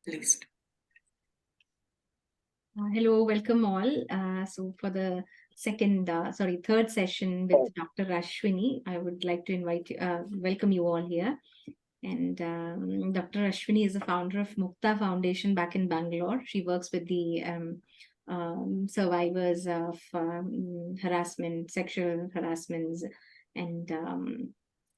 Please. Hello, welcome all. So for the third session with Dr. Ashwini, I would like to welcome you all here. And Dr. Ashwini is the founder of Mukta Foundation back in Bangalore. She works with the survivors of harassment, sexual harassments, and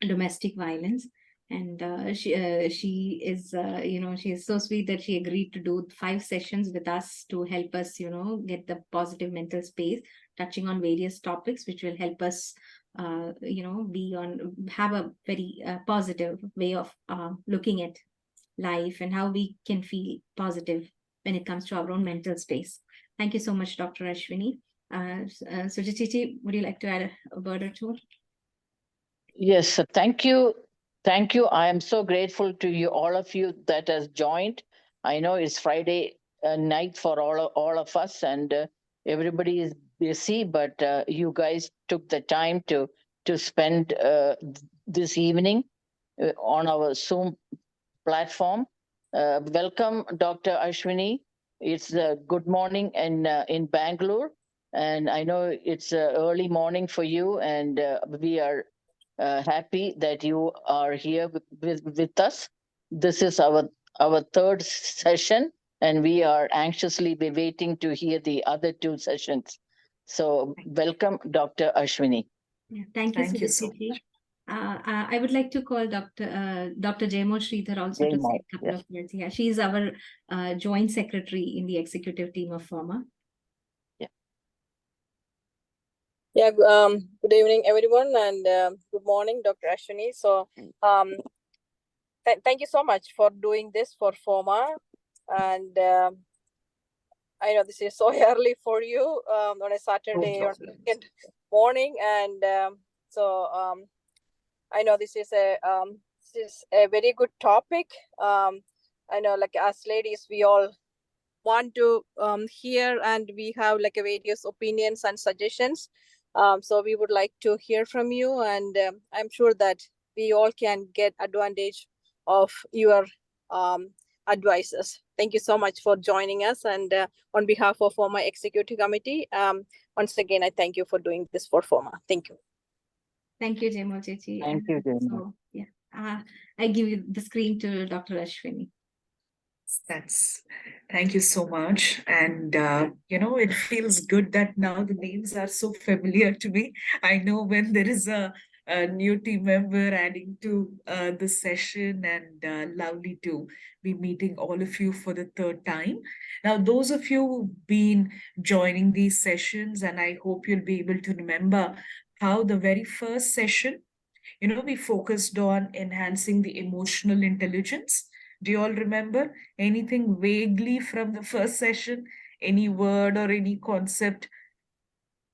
domestic violence. And she is she is so sweet that she agreed to do 5 sessions with us to help us get the positive mental space, touching on various topics which will help us have a very positive way of looking at life and how we can feel positive when it comes to our own mental space. Thank you so much, Dr. Ashwini. Sujati, would you like to add a word or two? Yes, thank you. Thank you. I am so grateful to you, all of you that has joined. I know it's Friday night for all of us, and everybody is busy, but you guys took the time to spend this evening on our Zoom platform. Welcome, Dr. Ashwini. It's good morning in Bangalore, and I know it's early morning for you, and we are happy that you are here with us. This is our third session, and we are anxiously waiting to hear the other 2 sessions. So welcome, Dr. Ashwini. Yeah, thank you so much. I would like to call Dr. Jayamo Sridhar also to say a couple of words. Yeah, she is our joint secretary in the executive team of FOMAA. Yeah, good evening, everyone, and good morning, Dr. Ashwini. So, thank you so much for doing this for FOMAA. And I know this is so early for you on a Saturday or morning. And I know this is a very good topic. I know, like, as ladies, we all want to hear, and we have like various opinions and suggestions. So we would like to hear from you, and I'm sure that we all can get advantage of your advices. Thank you so much for joining us, and on behalf of FOMAA Executive Committee, once again, I thank you for doing this for FOMAA. Thank you. Thank you, Jayamo Chechi. Thank you, Jayamo. So, yeah, I give you the screen to Dr. Ashwini. Thank you so much. And, it feels good that now the names are so familiar to me. I know when there is a new team member adding to the session, and lovely to be meeting all of you for the third time. Now, those of you who've been joining these sessions, and I hope you'll be able to remember how the very first session, we focused on enhancing the emotional intelligence. Do you all remember anything vaguely from the first session? Any word or any concept?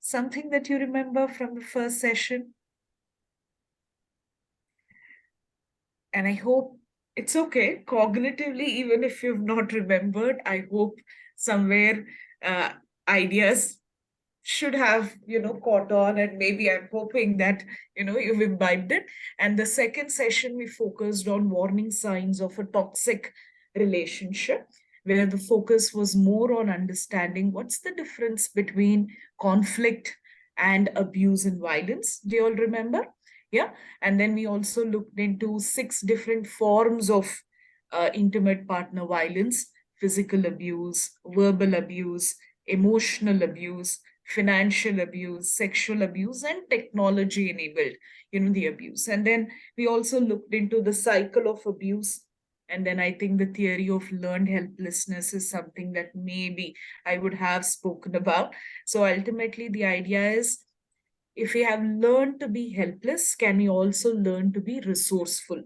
Something that you remember from the first session? And I hope it's okay, cognitively, even if you've not remembered, I hope somewhere ideas should have caught on, and maybe I'm hoping that you've imbibed it. And the second session, we focused on warning signs of a toxic relationship, where the focus was more on understanding what's the difference between conflict and abuse and violence. Do you all remember? Yeah. And then we also looked into 6 different forms of intimate partner violence: physical abuse, verbal abuse, emotional abuse, financial abuse, sexual abuse, and technology enabled, the abuse. And then we also looked into the cycle of abuse. And then I think the theory of learned helplessness is something that maybe I would have spoken about. So ultimately, the idea is, if we have learned to be helpless, can we also learn to be resourceful?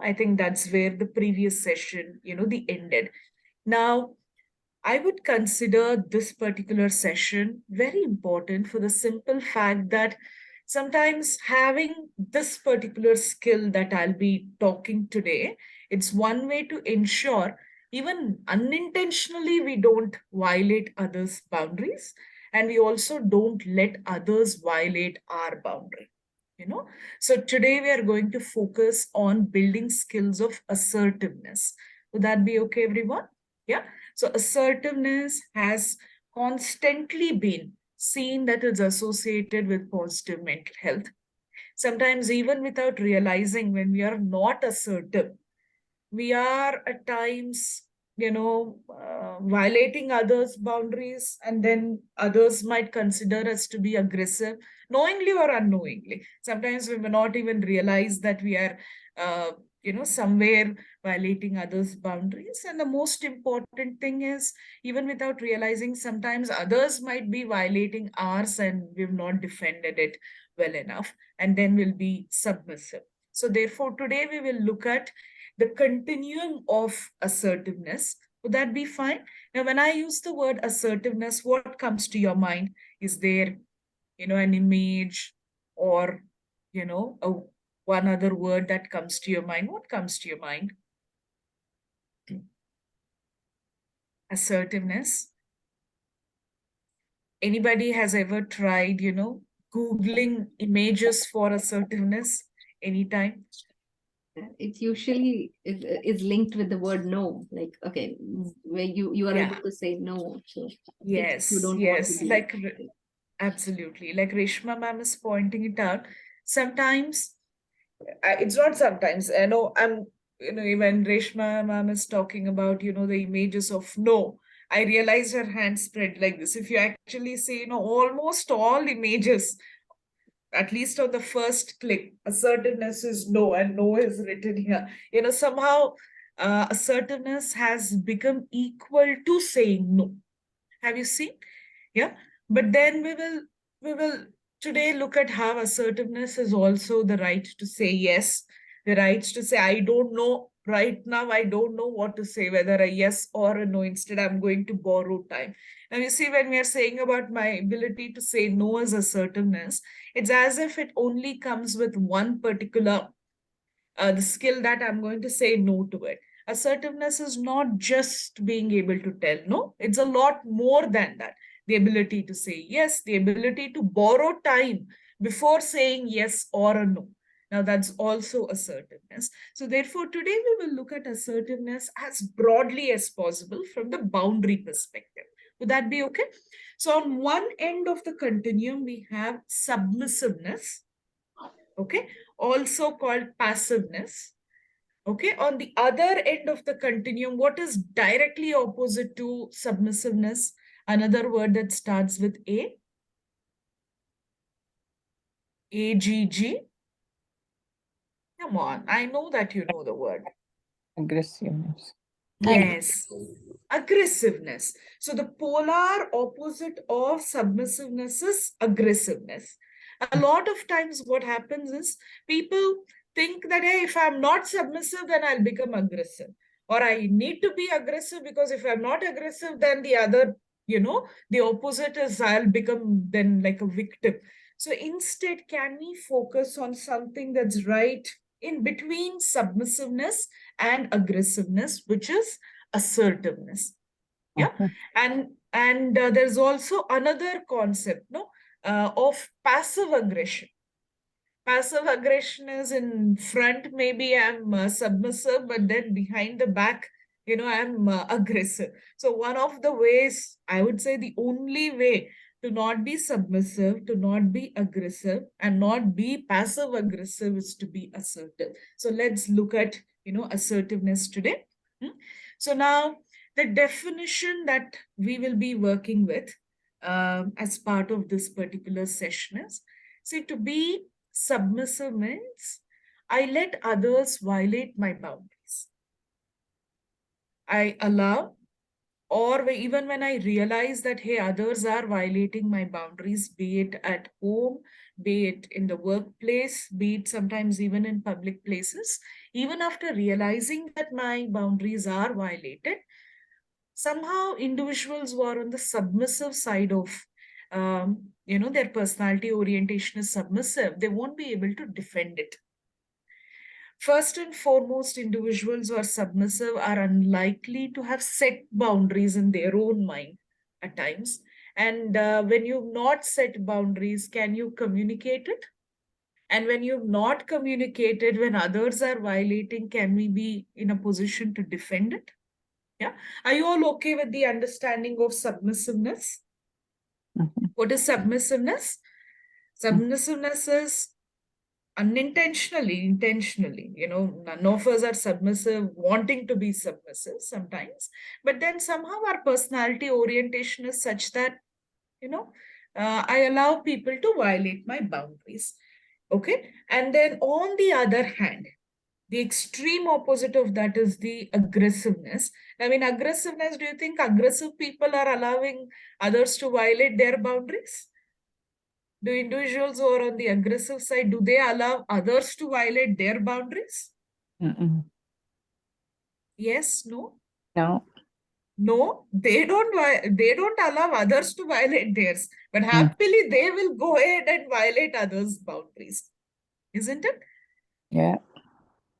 I think that's where the previous session, the ended. Now, I would consider this particular session very important for the simple fact that sometimes having this particular skill that I'll be talking today, it's one way to ensure even unintentionally we don't violate others' boundaries, and we also don't let others violate our boundary. So today we are going to focus on building skills of assertiveness. Would that be okay, everyone? Yeah. So assertiveness has constantly been seen that it's associated with positive mental health. Sometimes even without realizing, when we are not assertive, we are at times, violating others' boundaries, and then others might consider us to be aggressive, knowingly or unknowingly. Sometimes we may not even realize that we are, somewhere violating others' boundaries. And the most important thing is, even without realizing, sometimes others might be violating ours and we've not defended it well enough, and then we'll be submissive. So, therefore, today we will look at the continuum of assertiveness. Would that be fine? Now, when I use the word assertiveness, what comes to your mind? Is there, an image, or, one other word that comes to your mind? What comes to your mind? Assertiveness. Anybody has ever tried, Googling images for assertiveness anytime? It's usually is linked with the word no, like, okay, where you are Yeah. able to say no, so if Yes, you don't want to yes. do Like, it. absolutely. Like Reshma ma'am is pointing it out. Sometimes, it's not sometimes. I know when Reshma ma'am is talking about, the images of no, I realized her hand spread like this. If you actually see, almost all images, at least on the first click, assertiveness is no, and no is written here. Somehow assertiveness has become equal to saying no. Have you seen? Yeah. But then we will today look at how assertiveness is also the right to say yes, the right to say, I don't know right now, I don't know what to say, whether a yes or a no. Instead, I'm going to borrow time. And you see, when we are saying about my ability to say no as assertiveness, it's as if it only comes with one particular the skill that I'm going to say no to it. Assertiveness is not just being able to tell no, it's a lot more than that. The ability to say yes, the ability to borrow time before saying yes or a no. Now, that's also assertiveness. So, therefore, today we will look at assertiveness as broadly as possible from the boundary perspective. Would that be okay? So, on one end of the continuum, we have submissiveness, okay, also called passiveness. Okay, on the other end of the continuum, what is directly opposite to submissiveness? Another word that starts with A, AGG. Come on, I know that you know the word. Aggressiveness. Yes, aggressiveness. So the polar opposite of submissiveness is aggressiveness. A lot of times, what happens is people think that, hey, if I'm not submissive, then I'll become aggressive. Or I need to be aggressive because if I'm not aggressive, then the other, the opposite is I'll become then like a victim. So instead, can we focus on something that's right in between submissiveness and aggressiveness, which is assertiveness? Yeah. And there's also another concept, no, of passive aggression. Passive aggression is in front, maybe I'm submissive, but then behind the back, I'm aggressive. So one of the ways, I would say the only way to not be submissive, to not be aggressive, and not be passive aggressive is to be assertive. So let's look at, assertiveness today. So now the definition that we will be working with as part of this particular session is, see, to be submissive means I let others violate my boundaries. I allow, or even when I realize that, hey, others are violating my boundaries, be it at home, be it in the workplace, be it sometimes even in public places, even after realizing that my boundaries are violated, somehow individuals who are on the submissive side of their personality orientation is submissive, they won't be able to defend it. First and foremost, individuals who are submissive are unlikely to have set boundaries in their own mind at times. And when you've not set boundaries, can you communicate it? And when you've not communicated, when others are violating, can we be in a position to defend it? Yeah. Are you all okay with the understanding of submissiveness? Mhm. What is submissiveness? Submissiveness is unintentionally, intentionally, none of us are submissive, wanting to be submissive sometimes, but then somehow our personality orientation is such that, I allow people to violate my boundaries. Okay. And then on the other hand, the extreme opposite of that is the aggressiveness. I mean, aggressiveness, do you think aggressive people are allowing others to violate their boundaries? Do individuals who are on the aggressive side, do they allow others to violate their boundaries? Mm-mm. Yes, no? No. No, they don't allow others to violate theirs, but Mm. happily they will go ahead and violate others' boundaries. Isn't it? Yeah.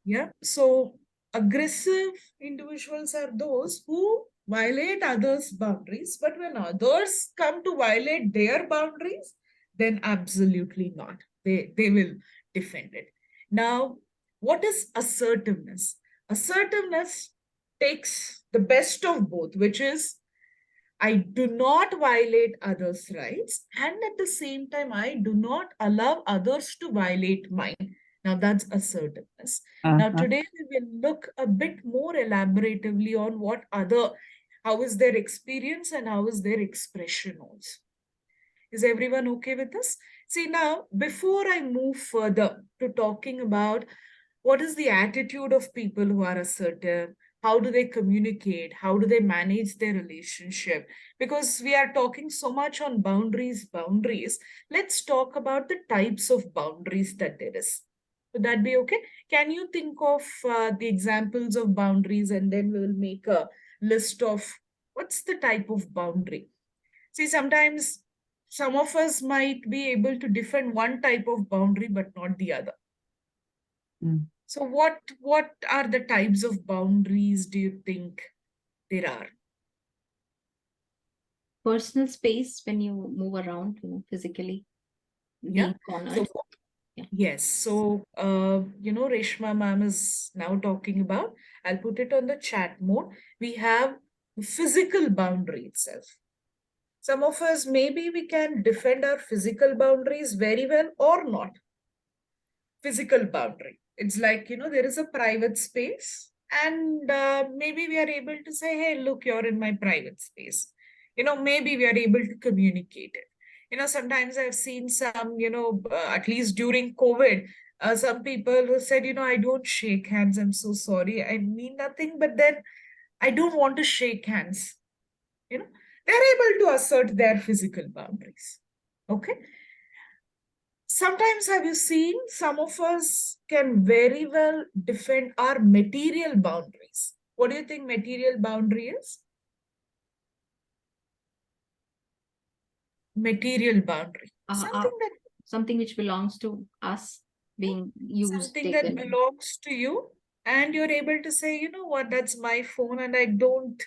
Yeah. So aggressive individuals are those who violate others' boundaries, but when others come to violate their boundaries, then absolutely not. They will defend it. Now, what is assertiveness? Assertiveness takes the best of both, which is I do not violate others' rights, and at the same time, I do not allow others to violate mine. Now, that's assertiveness. Now, Uh-huh. today we will look a bit more elaboratively on how is their experience and how is their expression also. Is everyone okay with this? See, now, before I move further to talking about what is the attitude of people who are assertive, how do they communicate, how do they manage their relationship, because we are talking so much on boundaries, let's talk about the types of boundaries that there is. Would that be okay? Can you think of the examples of boundaries, and then we'll make a list of what's the type of boundary. See, sometimes some of us might be able to defend one type of boundary but not the other. Mm. So what are the types of boundaries do you think there are? Personal space when you move around, physically Yeah. being cornered. So Yeah. yes. So Reshma ma'am is now talking about, I'll put it on the chat mode. We have physical boundary itself. Some of us, maybe we can defend our physical boundaries very well or not. Physical boundary. It's like, there is a private space, and maybe we are able to say, hey, look, you're in my private space. Maybe we are able to communicate it. Sometimes I've seen some, at least during COVID, some people who said, I don't shake hands. I'm so sorry. I mean nothing, but then I don't want to shake hands. They're able to assert their physical boundaries. Okay. Sometimes have you seen some of us can very well defend our material boundaries? What do you think material boundary is? Material boundary. Something which belongs to us being used, something that taken. belongs to you, and you're able to say, you know what, that's my phone, and I don't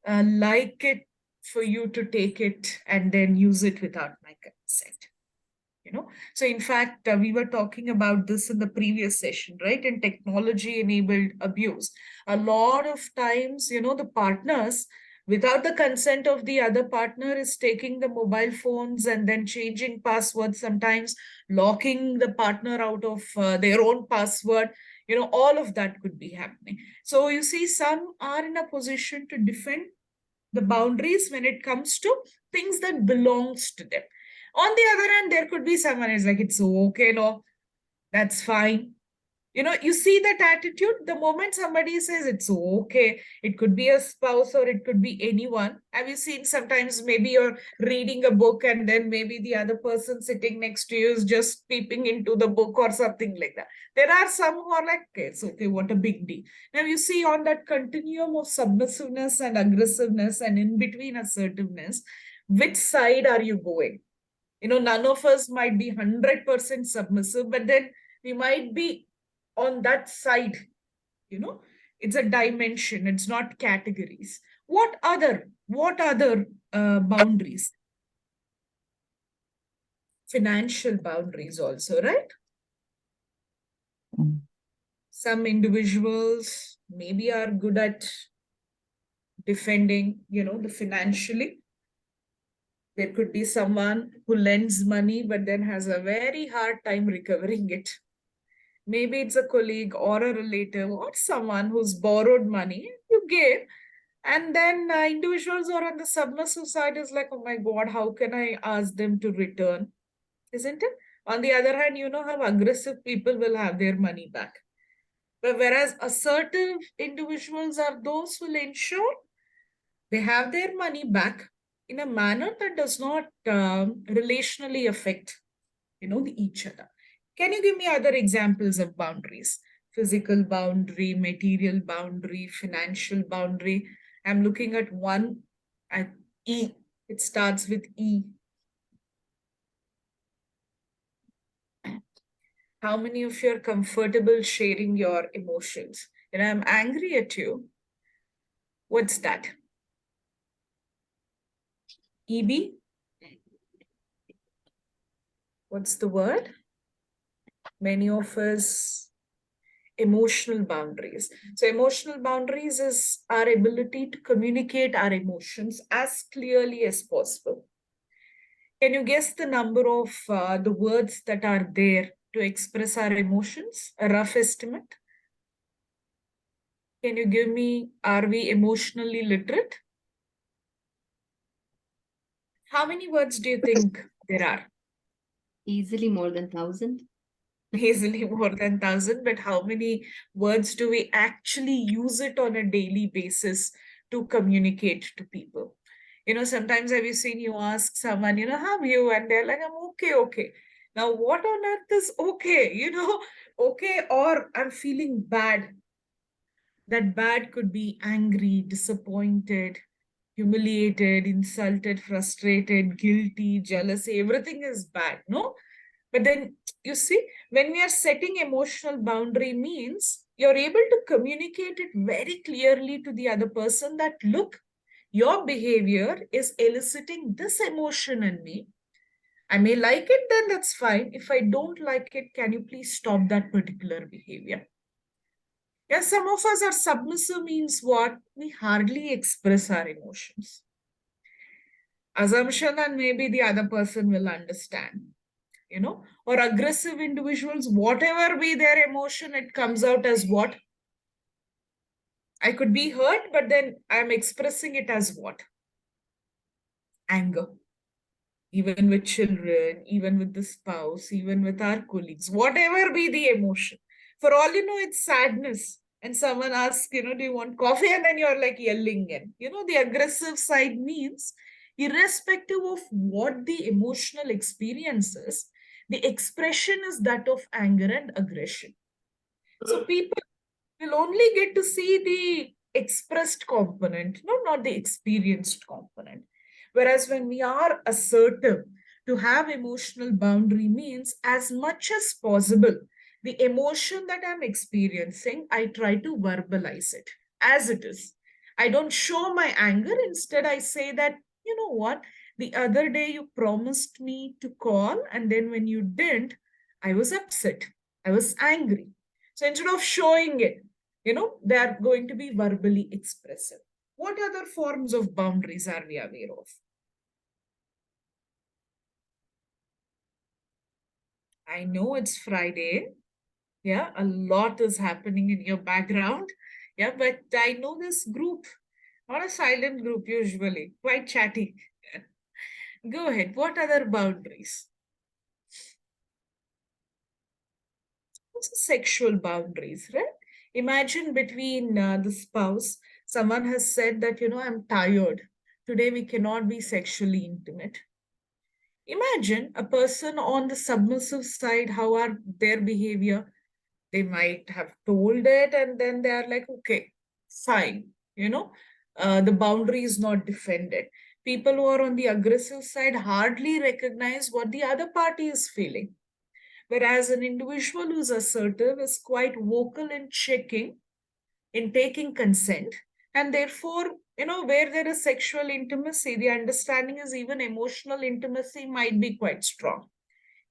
like it for you to take it and then use it without my consent. So in fact, we were talking about this in the previous session, right? In technology enabled abuse, a lot of times, the partners, without the consent of the other partner, is taking the mobile phones and then changing passwords, sometimes locking the partner out of their own password. All of that could be happening. So you see, some are in a position to defend the boundaries when it comes to things that belongs to them. On the other hand, there could be someone who's like, it's okay, no, that's fine. You see that attitude the moment somebody says it's okay. It could be a spouse or it could be anyone. Have you seen sometimes maybe you're reading a book and then maybe the other person sitting next to you is just peeping into the book or something like that? There are some who are like, okay, it's okay, what a big deal. Now you see on that continuum of submissiveness and aggressiveness and in between assertiveness, which side are you going? None of us might be 100% submissive, but then we might be on that side. It's a dimension, it's not categories. What other boundaries? Financial boundaries also, right? mm, Some individuals maybe are good at defending, the financially. There could be someone who lends money but then has a very hard time recovering it. Maybe it's a colleague or a relative or someone who's borrowed money, you gave, and then individuals who are on the submissive side is like, oh my God, how can I ask them to return? Isn't it? On the other hand, you know how aggressive people will have their money back. But whereas assertive individuals are those who will ensure they have their money back in a manner that does not relationally affect, each other. Can you give me other examples of boundaries? Physical boundary, material boundary, financial boundary. I'm looking at one at E. It starts with E. How many of you are comfortable sharing your emotions? I'm angry at you. What's that? EB? What's the word? Many of us, emotional boundaries. So emotional boundaries is our ability to communicate our emotions as clearly as possible. Can you guess the number of the words that are there to express our emotions? A rough estimate? Can you give me, are we emotionally literate? How many words do you think there are? Easily more than 1,000. Easily more than 1,000, but how many words do we actually use it on a daily basis to communicate to people? Sometimes have you seen, you ask someone, how are you? And they're like, I'm okay, okay. Now, what on earth is okay? Okay, or I'm feeling bad. That bad could be angry, disappointed, humiliated, insulted, frustrated, guilty, jealousy. Everything is bad, no? But then you see, when we are setting emotional boundary means you're able to communicate it very clearly to the other person that, look, your behavior is eliciting this emotion in me. I may like it, then that's fine. If I don't like it, can you please stop that particular behavior? Yeah, some of us are submissive means what? We hardly express our emotions. Assumption and maybe the other person will understand. Or aggressive individuals, whatever be their emotion, it comes out as what? I could be hurt, but then I'm expressing it as what? Anger. Even with children, even with the spouse, even with our colleagues, whatever be the emotion. For all you know, it's sadness. And someone asks, do you want coffee? And then you're like yelling in. The aggressive side means, irrespective of what the emotional experience is, the expression is that of anger and aggression. So people will only get to see the expressed component, not the experienced component. Whereas when we are assertive, to have emotional boundary means as much as possible, the emotion that I'm experiencing, I try to verbalize it as it is. I don't show my anger. Instead, I say that, you know what, the other day you promised me to call, and then when you didn't, I was upset. I was angry. So instead of showing it, they are going to be verbally expressive. What other forms of boundaries are we aware of? I know it's Friday. Yeah, a lot is happening in your background. Yeah, but I know this group, not a silent group usually, quite chatty. Go ahead. What other boundaries? Also sexual boundaries, right? Imagine between the spouse, someone has said that, I'm tired. Today we cannot be sexually intimate. Imagine a person on the submissive side, how are their behavior? They might have told it and then they are like, okay, fine. The boundary is not defended. People who are on the aggressive side hardly recognize what the other party is feeling. Whereas an individual who's assertive is quite vocal in checking, in taking consent, and therefore, where there is sexual intimacy, the understanding is even emotional intimacy might be quite strong.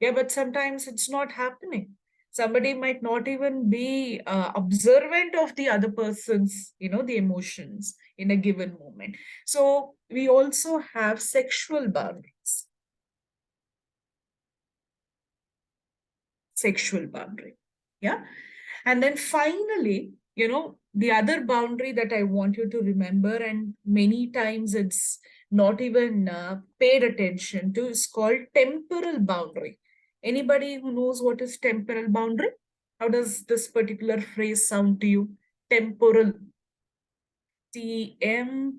Yeah, but sometimes it's not happening. Somebody might not even be observant of the other person's, the emotions in a given moment. So we also have sexual boundaries. Sexual boundary. Yeah. And then finally, the other boundary that I want you to remember, and many times it's not even paid attention to, is called temporal boundary. Anybody who knows what is temporal boundary? How does this particular phrase sound to you? Temporal. Temporal.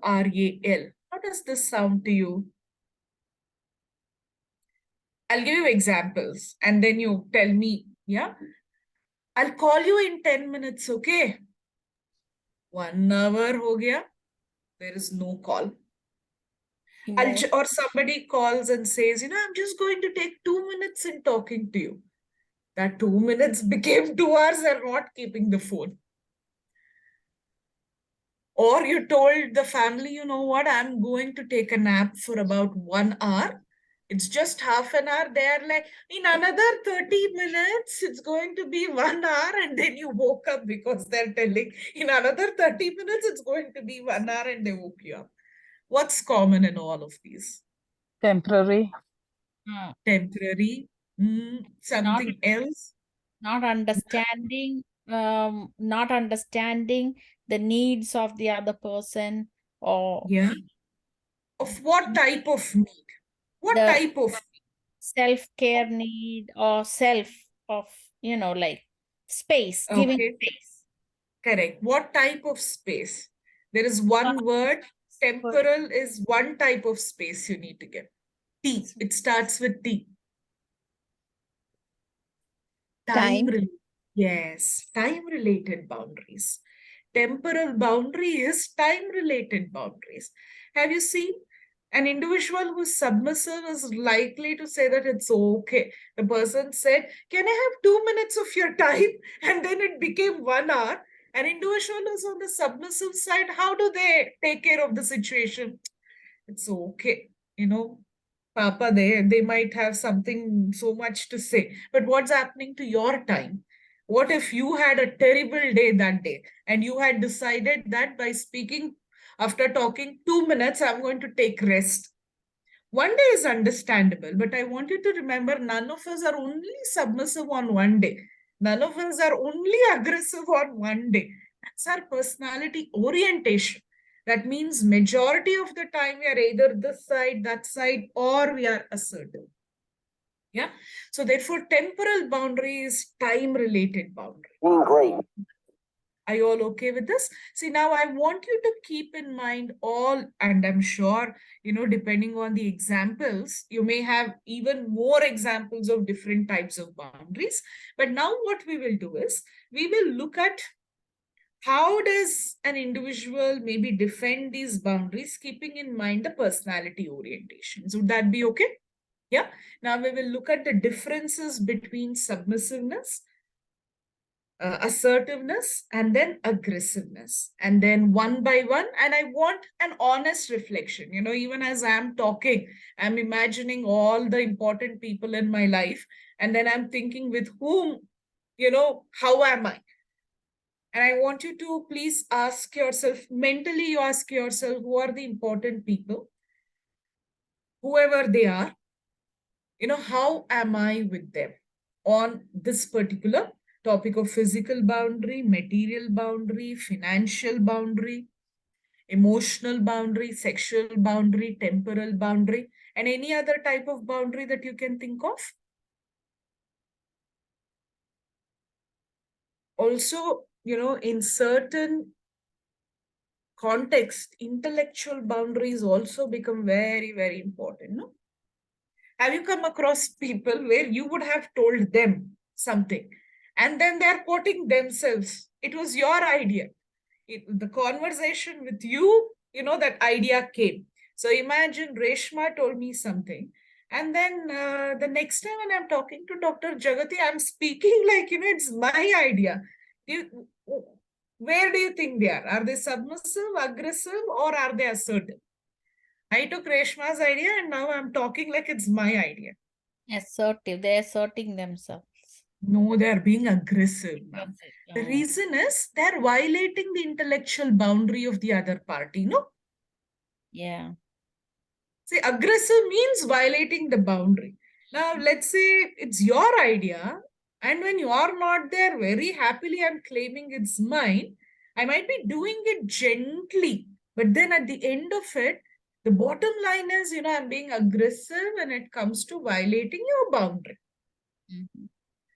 How does this sound to you? I'll give you examples and then you tell me, yeah? I'll call you in 10 minutes, okay? 1 hour ho gaya, there is no call. Or somebody calls and says, I'm just going to take 2 minutes in talking to you. That 2 minutes became 2 hours and not keeping the phone. Or you told the family, you know what, I'm going to take a nap for about 1 hour. It's just half an hour. They're like, in another 30 minutes, it's going to be 1 hour. And then you woke up because they're telling, in another 30 minutes, it's going to be 1 hour, and they woke you up. What's common in all of these? Temporary. Temporary. Something else? Not understanding the needs of the other person, or Yeah. Of what type of need? What the type of self-care need, or like space, giving Okay. space. Correct. What type of space? There is one word. Temporal is one type of space you need to get. T. It starts with T. Time. Yes, time-related boundaries. Temporal boundary is time-related boundaries. Have you seen an individual who's submissive is likely to say that it's okay? The person said, can I have 2 minutes of your time? And then it became 1 hour. An individual who's on the submissive side, how do they take care of the situation? It's okay. Papa, they might have something so much to say. But what's happening to your time? What if you had a terrible day that day and you had decided that by speaking, after talking 2 minutes, I'm going to take rest? 1 day is understandable, but I want you to remember none of us are only submissive on 1 day. None of us are only aggressive on 1 day. That's our personality orientation. That means majority of the time we are either this side, that side, or we are assertive. Yeah. So therefore, temporal boundary is time-related boundary. Great. Are you all okay with this? See, now I want you to keep in mind all, and I'm sure, depending on the examples, you may have even more examples of different types of boundaries. But now what we will do is, we will look at how does an individual maybe defend these boundaries, keeping in mind the personality orientations. Would that be okay? Yeah. Now we will look at the differences between submissiveness, assertiveness, and then aggressiveness, and then one by one. And I want an honest reflection. Even as I'm talking, I'm imagining all the important people in my life, and then I'm thinking with whom, how am I? And I want you to please ask yourself, mentally you ask yourself, who are the important people, whoever they are, how am I with them on this particular topic of physical boundary, material boundary, financial boundary, emotional boundary, sexual boundary, temporal boundary, and any other type of boundary that you can think of. Also, in certain context, intellectual boundaries also become very, very important. No? Have you come across people where you would have told them something and then they're quoting themselves? It was your idea. The conversation with you, that idea came. So imagine Reshma told me something. And then the next time when I'm talking to Dr. Jagati, I'm speaking like, it's my idea. Where do you think they are? Are they submissive, aggressive, or are they assertive? I took Reshma's idea and now I'm talking like it's my idea. Assertive. They're asserting themselves. No, they're being aggressive, ma'am. The Oh. reason is they're violating the intellectual boundary of the other party, no? Yeah. See, aggressive means violating the boundary. Now, let's say it's your idea, and when you are not there, very happily, I'm claiming it's mine. I might be doing it gently, but then at the end of it, the bottom line is, I'm being aggressive when it comes to violating your boundary. Mhm.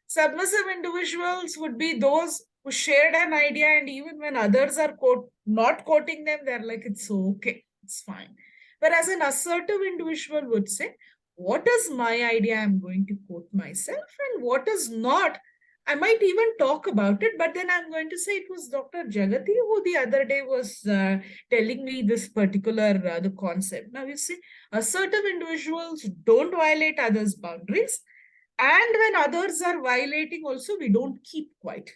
Submissive individuals would be those who shared an idea, and even when others are not quoting them, they're like, it's okay, it's fine. Whereas an assertive individual would say, what is my idea? I'm going to quote myself, and what is not. I might even talk about it, but then I'm going to say it was Dr. Jagati who the other day was telling me this particular the concept. Now, you see, assertive individuals don't violate others' boundaries, and when others are violating also, we don't keep quiet.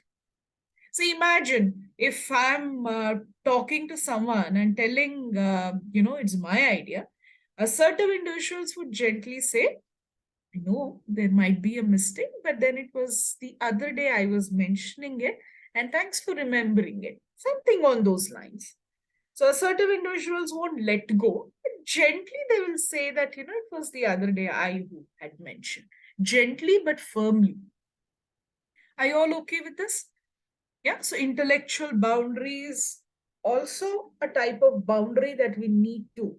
So imagine if I'm talking to someone and telling, it's my idea, assertive individuals would gently say, I know there might be a mistake, but then it was the other day I was mentioning it, and thanks for remembering it. Something on those lines. So assertive individuals won't let go. But gently, they will say that, it was the other day I who had mentioned. Gently but firmly. Are you all okay with this? Yeah. So intellectual boundaries also a type of boundary that we need to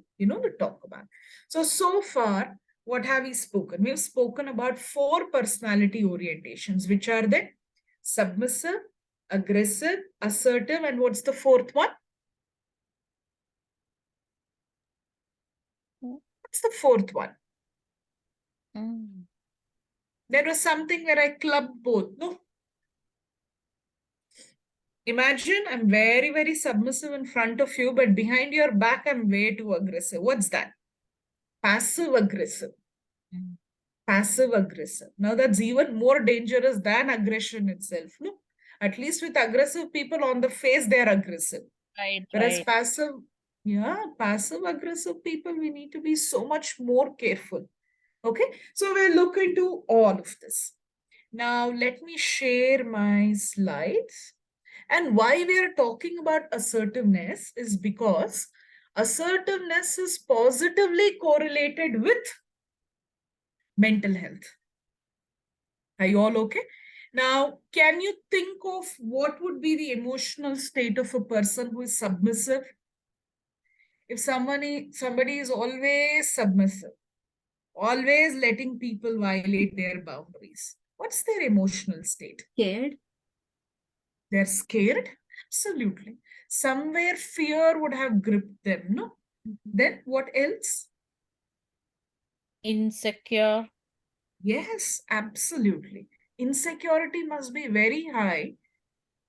talk about. So far, what have we spoken? We've spoken about 4 personality orientations, which are the submissive, aggressive, assertive, and what's the 4th one? What's the 4th one? Mm. There was something where I clubbed both. No. Imagine I'm very, very submissive in front of you, but behind your back, I'm way too aggressive. What's that? Passive aggressive. Mm. Passive aggressive. Now, that's even more dangerous than aggression itself. No. At least with aggressive people on the face, they're aggressive. Right, Whereas right. passive aggressive people, we need to be so much more careful. Okay. So we'll look into all of this. Now, let me share my slides. And why we are talking about assertiveness is because assertiveness is positively correlated with mental health. Are you all okay? Now, can you think of what would be the emotional state of a person who is submissive? If somebody is always submissive, always letting people violate their boundaries, what's their emotional state? Scared. They're scared? Absolutely. Somewhere fear would have gripped them, no? Then what else? Insecure. Yes, absolutely. Insecurity must be very high.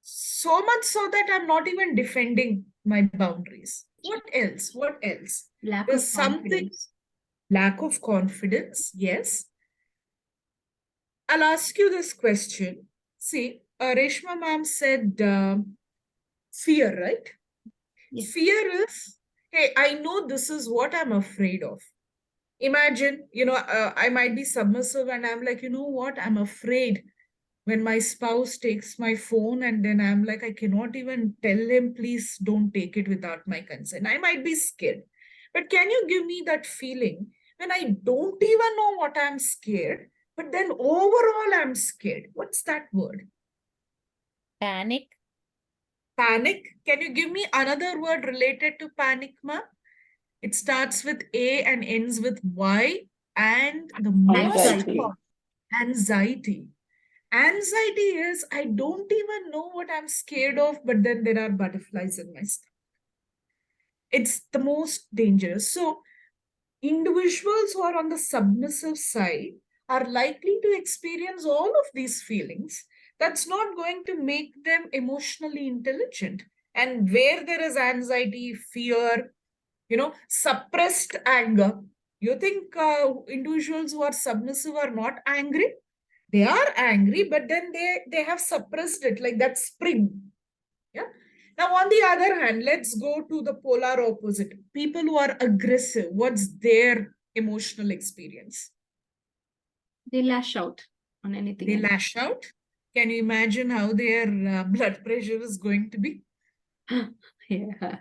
So much so that I'm not even defending my boundaries. What else? What else? Lack There's of something, confidence. lack of confidence. Yes. I'll ask you this question. See, Reshma ma'am said fear, right? Yes. Fear is, hey, I know this is what I'm afraid of. Imagine, I might be submissive and I'm like, you know what? I'm afraid when my spouse takes my phone and then I'm like, I cannot even tell him, please don't take it without my consent. I might be scared. But can you give me that feeling when I don't even know what I'm scared, but then overall I'm scared? What's that word? Panic. Panic. Can you give me another word related to panic, ma'am? It starts with A and ends with Y, and the most Anxiety. anxiety. Anxiety is I don't even know what I'm scared of, but then there are butterflies in my stomach. It's the most dangerous. So, individuals who are on the submissive side are likely to experience all of these feelings. That's not going to make them emotionally intelligent. And where there is anxiety, fear, suppressed anger, you think individuals who are submissive are not angry? They are angry, but then they have suppressed it like that spring. Yeah. Now, on the other hand, let's go to the polar opposite. People who are aggressive, what's their emotional experience? They lash out. on anything They else. lash out. Can you imagine how their blood pressure is going to be? Yeah.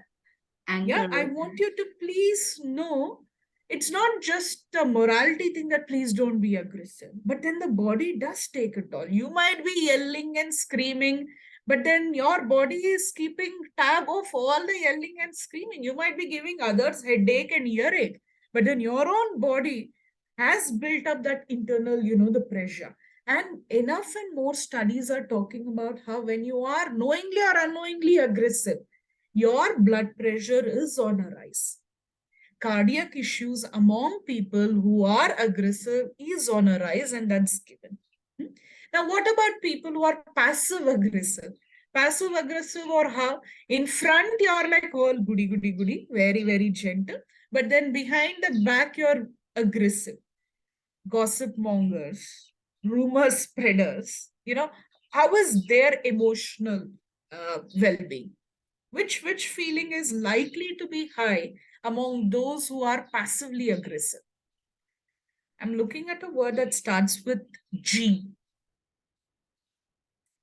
Yeah, Anger. I want you to please know it's not just a morality thing that please don't be aggressive, but then the body does take a toll. You might be yelling and screaming, but then your body is keeping tab of all the yelling and screaming. You might be giving others headache and earache, but then your own body has built up that internal, the pressure. And enough and more studies are talking about how when you are knowingly or unknowingly aggressive, your blood pressure is on a rise. Cardiac issues among people who are aggressive is on a rise, and that's given. Now, what about people who are passive aggressive? Passive aggressive, or how? In front, you're like, oh, goody, goody, goody, very, very gentle. But then behind the back, you're aggressive. Gossip mongers, rumor spreaders. How is their emotional well-being? Which feeling is likely to be high among those who are passively aggressive? I'm looking at a word that starts with G.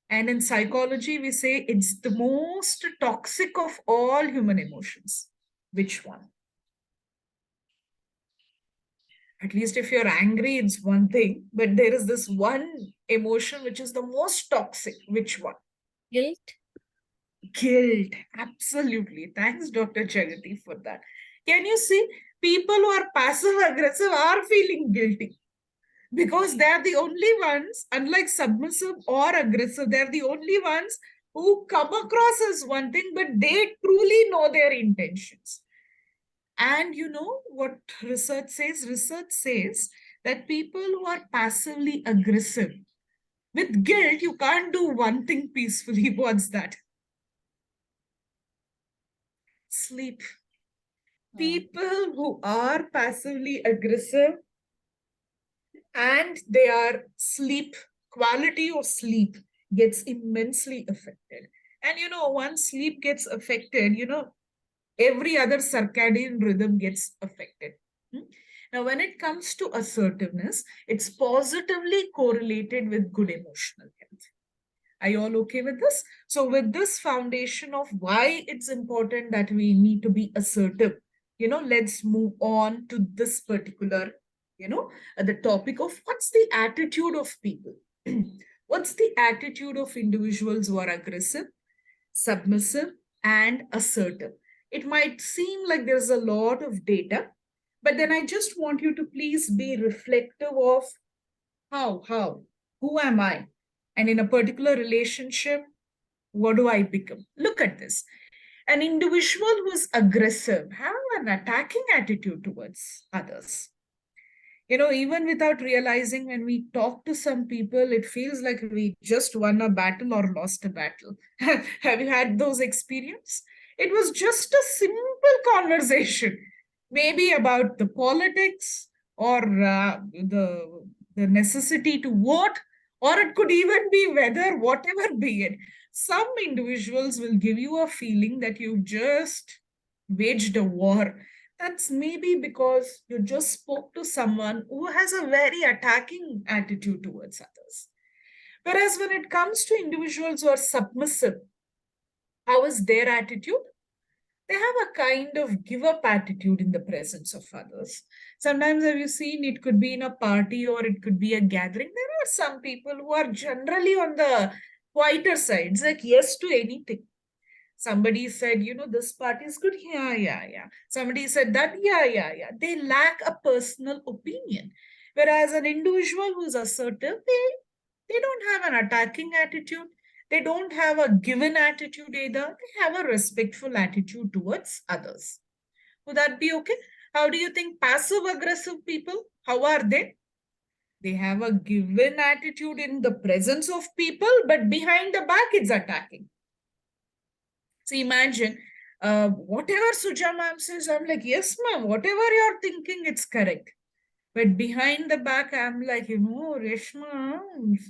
And in psychology, we say it's the most toxic of all human emotions. Which one? At least if you're angry, it's one thing, but there is this one emotion which is the most toxic. Which one? Guilt. Guilt. Absolutely. Thanks, Dr. Jagati, for that. Can you see? People who are passive aggressive are feeling guilty because they're the only ones, unlike submissive or aggressive, they're the only ones who come across as one thing, but they truly know their intentions. And you know what research says? Research says that people who are passively aggressive, with guilt, you can't do one thing peacefully. What's that? Sleep. People who are passively aggressive and their sleep, quality of sleep gets immensely affected. And once sleep gets affected, every other circadian rhythm gets affected. Now, when it comes to assertiveness, it's positively correlated with good emotional health. Are you all okay with this? So with this foundation of why it's important that we need to be assertive, let's move on to this particular, the topic of what's the attitude of people. What's the attitude of individuals who are aggressive, submissive, and assertive? It might seem like there's a lot of data, but then I just want you to please be reflective of who am I? And in a particular relationship, what do I become? Look at this. An individual who is aggressive have an attacking attitude towards others. Even without realizing, when we talk to some people, it feels like we just won a battle or lost a battle. Have you had those experiences? It was just a simple conversation, maybe about the politics or the necessity to vote, or it could even be weather, whatever be it. Some individuals will give you a feeling that you've just waged a war. That's maybe because you just spoke to someone who has a very attacking attitude towards others. Whereas when it comes to individuals who are submissive, how is their attitude? They have a kind of give up attitude in the presence of others. Sometimes, have you seen, it could be in a party or it could be a gathering? There are some people who are generally on the quieter side, it's like yes to anything. Somebody said, this party is good. Yeah, yeah, yeah. Somebody said that. Yeah, yeah, yeah. They lack a personal opinion. Whereas an individual who's assertive, they don't have an attacking attitude. They don't have a given attitude either. They have a respectful attitude towards others. Would that be okay? How do you think passive aggressive people, how are they? They have a given attitude in the presence of people, but behind the back, it's attacking. So imagine, whatever Suja ma'am says, I'm like, yes, ma'am, whatever you're thinking, it's correct. But behind the back, I'm like, Reshma,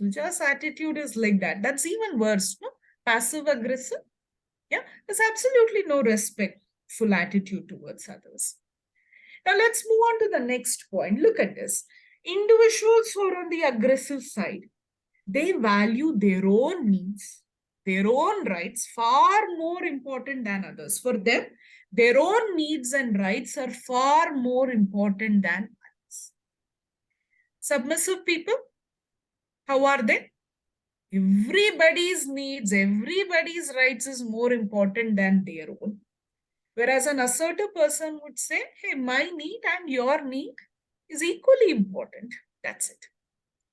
Suja's attitude is like that. That's even worse, no? Passive aggressive. Yeah, there's absolutely no respectful attitude towards others. Now let's move on to the next point. Look at this. Individuals who are on the aggressive side, They value their own needs, their own rights far more important than others. For them, their own needs and rights are far more important than others. Submissive people, how are they? Everybody's needs, everybody's rights is more important than their own. Whereas an assertive person would say, hey, my need and your need is equally important. That's it.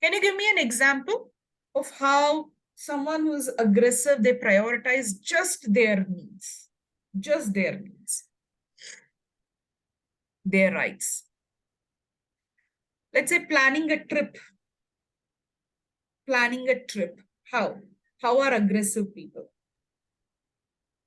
Can you give me an example of how someone who's aggressive, they prioritize just their needs, their rights? Let's say planning a trip. How? How are aggressive people?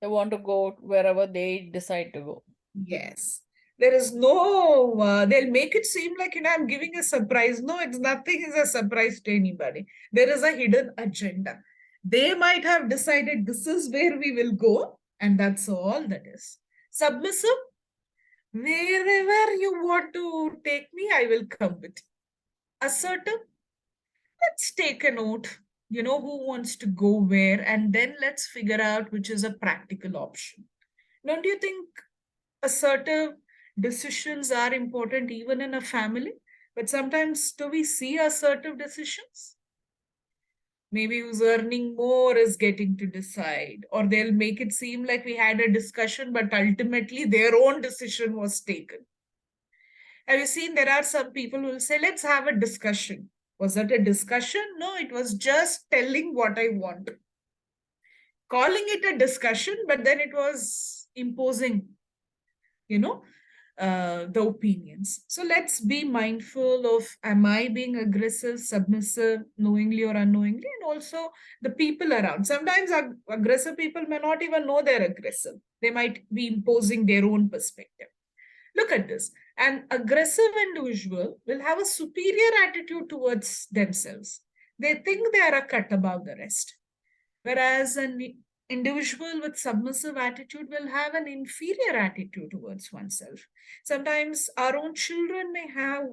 They want to go wherever they decide to go. Yes. There is no, they'll make it seem like, I'm giving a surprise. No, it's nothing is a surprise to anybody. There is a hidden agenda. They might have decided this is where we will go, and that's all that is. Submissive, wherever you want to take me, I will come with you. Assertive, let's take a note, who wants to go where, and then let's figure out which is a practical option. Don't you think assertive decisions are important even in a family? But sometimes do we see assertive decisions? Maybe who's earning more is getting to decide, or they'll make it seem like we had a discussion, but ultimately their own decision was taken. Have you seen there are some people who will say, let's have a discussion. Was that a discussion? No, it was just telling what I want. Calling it a discussion, but then it was imposing, the opinions. So let's be mindful of, am I being aggressive, submissive, knowingly or unknowingly, and also the people around. Sometimes aggressive people may not even know they're aggressive. They might be imposing their own perspective. Look at this. An aggressive individual will have a superior attitude towards themselves. They think they are a cut above the rest. Whereas an individual with submissive attitude will have an inferior attitude towards oneself. Sometimes our own children may have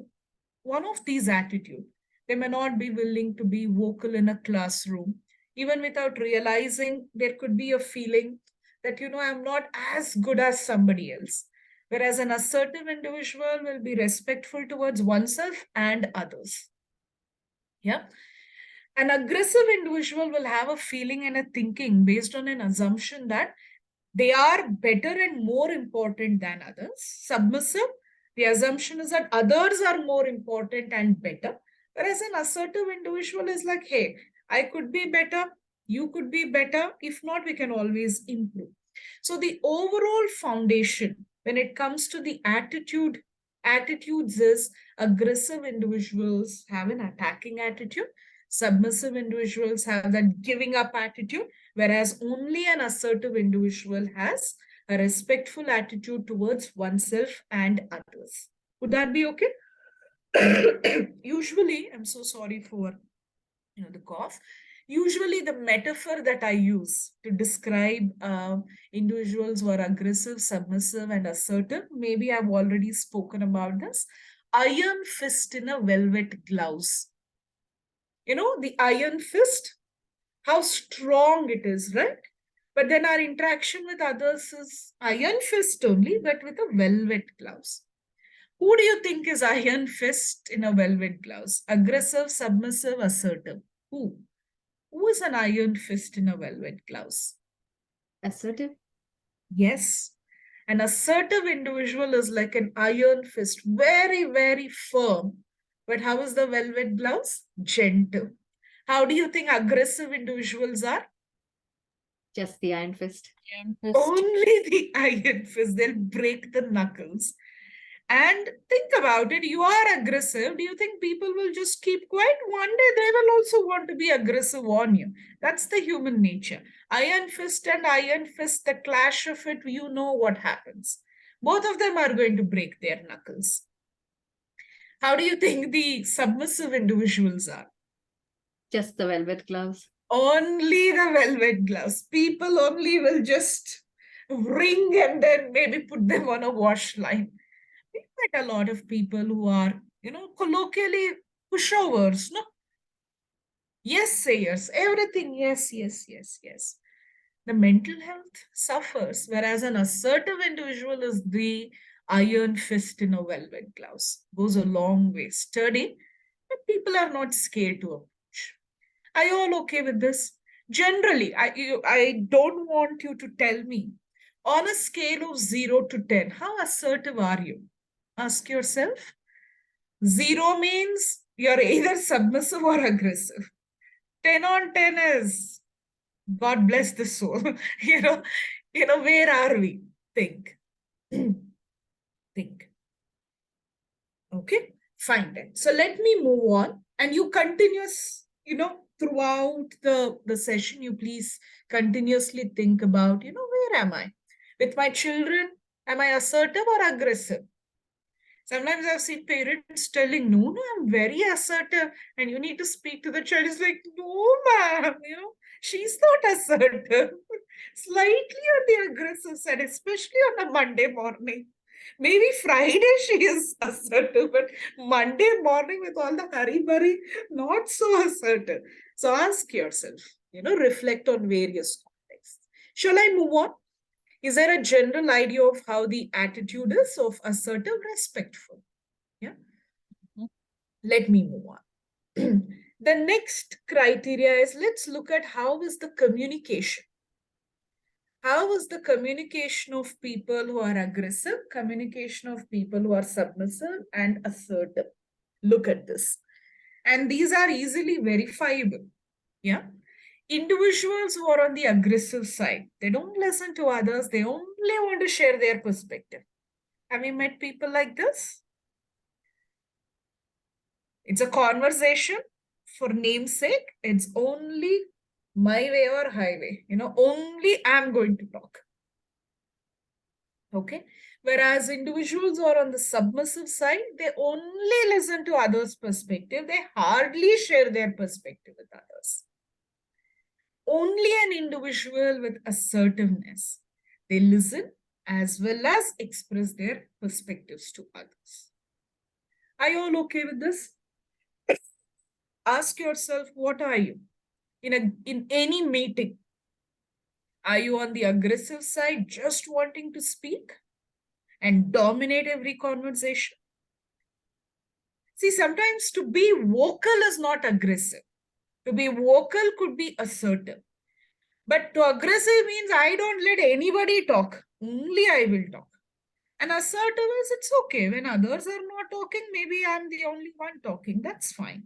one of these attitudes. They may not be willing to be vocal in a classroom. Even without realizing, there could be a feeling that, I'm not as good as somebody else. Whereas an assertive individual will be respectful towards oneself and others. Yeah. An aggressive individual will have a feeling and a thinking based on an assumption that they are better and more important than others. Submissive, the assumption is that others are more important and better. Whereas an assertive individual is like, hey, I could be better, you could be better. If not, we can always improve. So the overall foundation when it comes to the attitudes is aggressive individuals have an attacking attitude. Submissive individuals have that giving up attitude, whereas only an assertive individual has a respectful attitude towards oneself and others. Would that be okay? Usually, I'm so sorry for the cough. Usually, the metaphor that I use to describe individuals who are aggressive, submissive, and assertive, maybe I've already spoken about this. Iron fist in a velvet blouse. The iron fist, how strong it is, right? But then our interaction with others is iron fist only, but with a velvet blouse. Who do you think is iron fist in a velvet blouse? Aggressive, submissive, assertive. Who? Who is an iron fist in a velvet blouse? Assertive. Yes. An assertive individual is like an iron fist, very, very firm. But how is the velvet blouse? Gentle. How do you think aggressive individuals are? Just the iron fist. Iron fist. Only the iron fist. They'll break the knuckles. And think about it. You are aggressive. Do you think people will just keep quiet? One day they will also want to be aggressive on you. That's the human nature. Iron fist and iron fist, the clash of it, you know what happens. Both of them are going to break their knuckles. How do you think the submissive individuals are? Just the velvet gloves. Only the velvet gloves. People only will just wring and then maybe put them on a wash line. We met a lot of people who are, colloquially pushovers, no? Yes sayers, everything, yes, yes, yes, yes. The mental health suffers, whereas an assertive individual is the iron fist in a velvet blouse. Goes a long way. Sturdy, but people are not scared to approach. Are you all okay with this? Generally, I don't want you to tell me on a scale of 0 to 10, how assertive are you? Ask yourself. 0 means you're either submissive or aggressive. 10 on 10 is God bless the soul. you know, where are we? Think. Think. Okay, fine then. So let me move on. And you continuous, throughout the session, you please continuously think about, where am I? With my children, am I assertive or aggressive? Sometimes I've seen parents telling, no, no, I'm very assertive. And you need to speak to the child. It's like, no, ma'am, she's not assertive. Slightly on the aggressive side, especially on a Monday morning. Maybe Friday she is assertive, but Monday morning with all the hurry-burry, not so assertive. So ask yourself, reflect on various contexts. Shall I move on? Is there a general idea of how the attitude is of assertive, respectful? Yeah. Mhm. Let me move on. The next criteria is, let's look at how is the communication. How is the communication of people who are aggressive, communication of people who are submissive and assertive? Look at this. And these are easily verifiable. Yeah. Individuals who are on the aggressive side, they don't listen to others, they only want to share their perspective. Have you met people like this? It's a conversation for namesake. It's only my way or highway. Only I'm going to talk. Okay. Whereas individuals who are on the submissive side, they only listen to others' perspective. They hardly share their perspective with others. Only an individual with assertiveness, they listen as well as express their perspectives to others. Are you all okay with this? Ask yourself, what are you? In any meeting, are you on the aggressive side, just wanting to speak and dominate every conversation? See, sometimes to be vocal is not aggressive. To be vocal could be assertive. But to aggressive means I don't let anybody talk. Only I will talk. And assertive is, it's okay. When others are not talking, maybe I'm the only one talking. That's fine.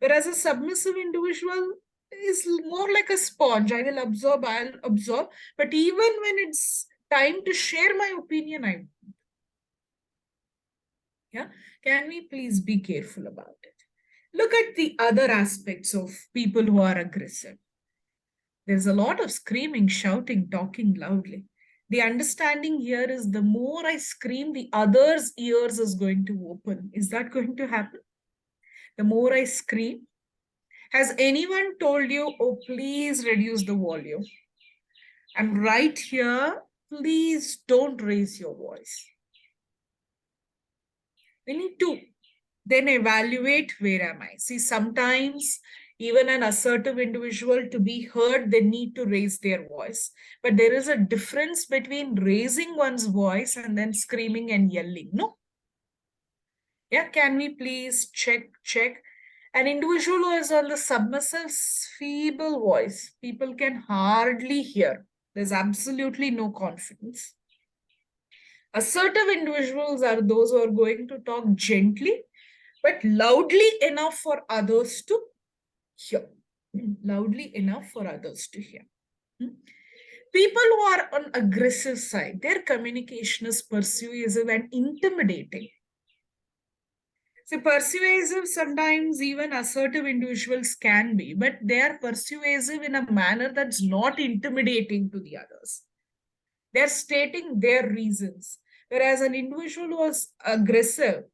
Whereas a submissive individual is more like a sponge. I will absorb, I'll absorb. But even when it's time to share my opinion, I won't. Yeah. Can we please be careful about it? Look at the other aspects of people who are aggressive. There's a lot of screaming, shouting, talking loudly. The understanding here is the more I scream, the other's ears is going to open. Is that going to happen? The more I scream, has anyone told you, oh, please reduce the volume? I'm right here. Please don't raise your voice. We need to then evaluate, where am I? See, sometimes even an assertive individual, to be heard, they need to raise their voice. But there is a difference between raising one's voice and then screaming and yelling. No? Yeah, can we please check? An individual who is on the submissive, feeble voice, people can hardly hear. There's absolutely no confidence. Assertive individuals are those who are going to talk gently, but loudly enough for others to hear. Loudly enough for others to hear. People who are on aggressive side, their communication is persuasive and intimidating. So persuasive, sometimes even assertive individuals can be, but they are persuasive in a manner that's not intimidating to the others. They're stating their reasons. Whereas an individual who is aggressive,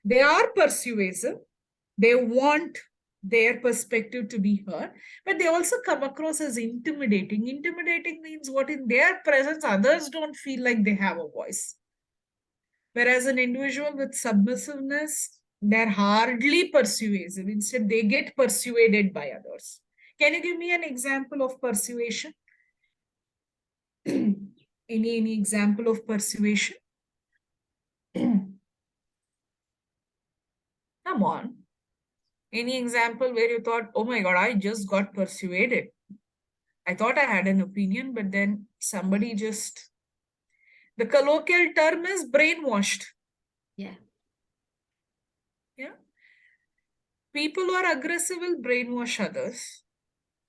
they are persuasive. They want their perspective to be heard, but they also come across as intimidating. Intimidating means what? In their presence, others don't feel like they have a voice. Whereas an individual with submissiveness, They're hardly persuasive. Instead, they get persuaded by others. Can you give me an example of persuasion? Any example of persuasion? Come on. Any example where you thought, oh my God, I just got persuaded. I thought I had an opinion, but then somebody just, the colloquial term is brainwashed. Yeah. Yeah. People who are aggressive will brainwash others.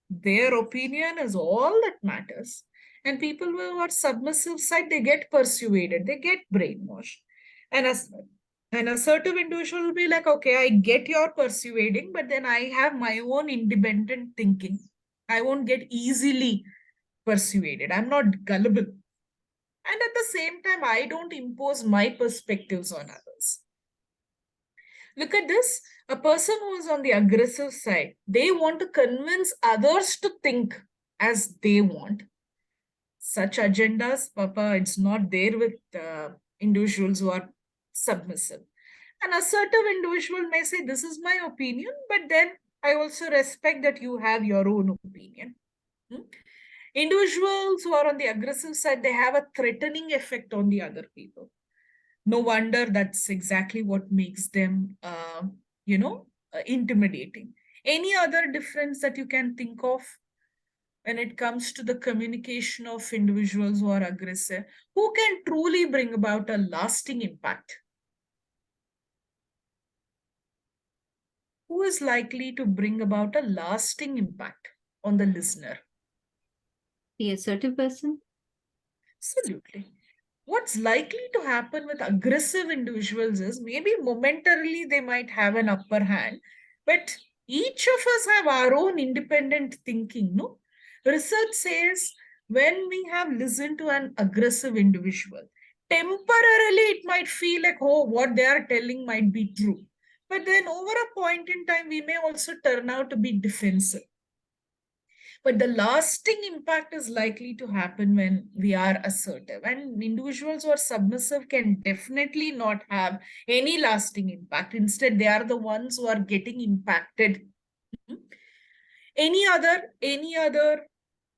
Their opinion is all that matters. And people who are submissive side, they get persuaded, they get brainwashed. And as an assertive individual will be like, okay, I get your persuading, but then I have my own independent thinking. I won't get easily persuaded. I'm not gullible. And at the same time, I don't impose my perspectives on others. Look at this. A person who is on the aggressive side, they want to convince others to think as they want. Such agendas, Papa, it's not there with individuals who are submissive. An assertive individual may say, this is my opinion, but then I also respect that you have your own opinion. Individuals who are on the aggressive side, they have a threatening effect on the other people. No wonder that's exactly what makes them, intimidating. Any other difference that you can think of when it comes to the communication of individuals who are aggressive? Who can truly bring about a lasting impact? Who is likely to bring about a lasting impact on the listener? The assertive person? Absolutely. What's likely to happen with aggressive individuals is maybe momentarily they might have an upper hand, but each of us have our own independent thinking, no? Research says when we have listened to an aggressive individual, temporarily it might feel like, oh, what they are telling might be true. But then over a point in time, we may also turn out to be defensive. But the lasting impact is likely to happen when we are assertive. And individuals who are submissive can definitely not have any lasting impact. Instead, they are the ones who are getting impacted. Any other,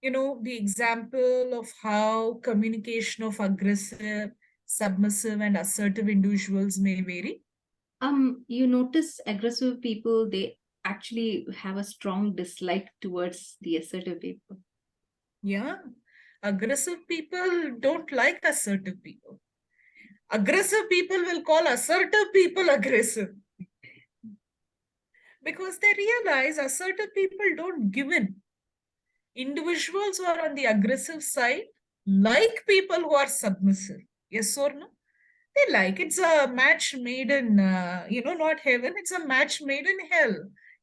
the example of how communication of aggressive, submissive, and assertive individuals may vary? You notice aggressive people, they actually have a strong dislike towards the assertive people. Yeah. Aggressive people don't like assertive people. Aggressive people will call assertive people aggressive. Because they realize assertive people don't give in. Individuals who are on the aggressive side like people who are submissive. Yes or no? They like. It's a match made in, not heaven. It's a match made in hell.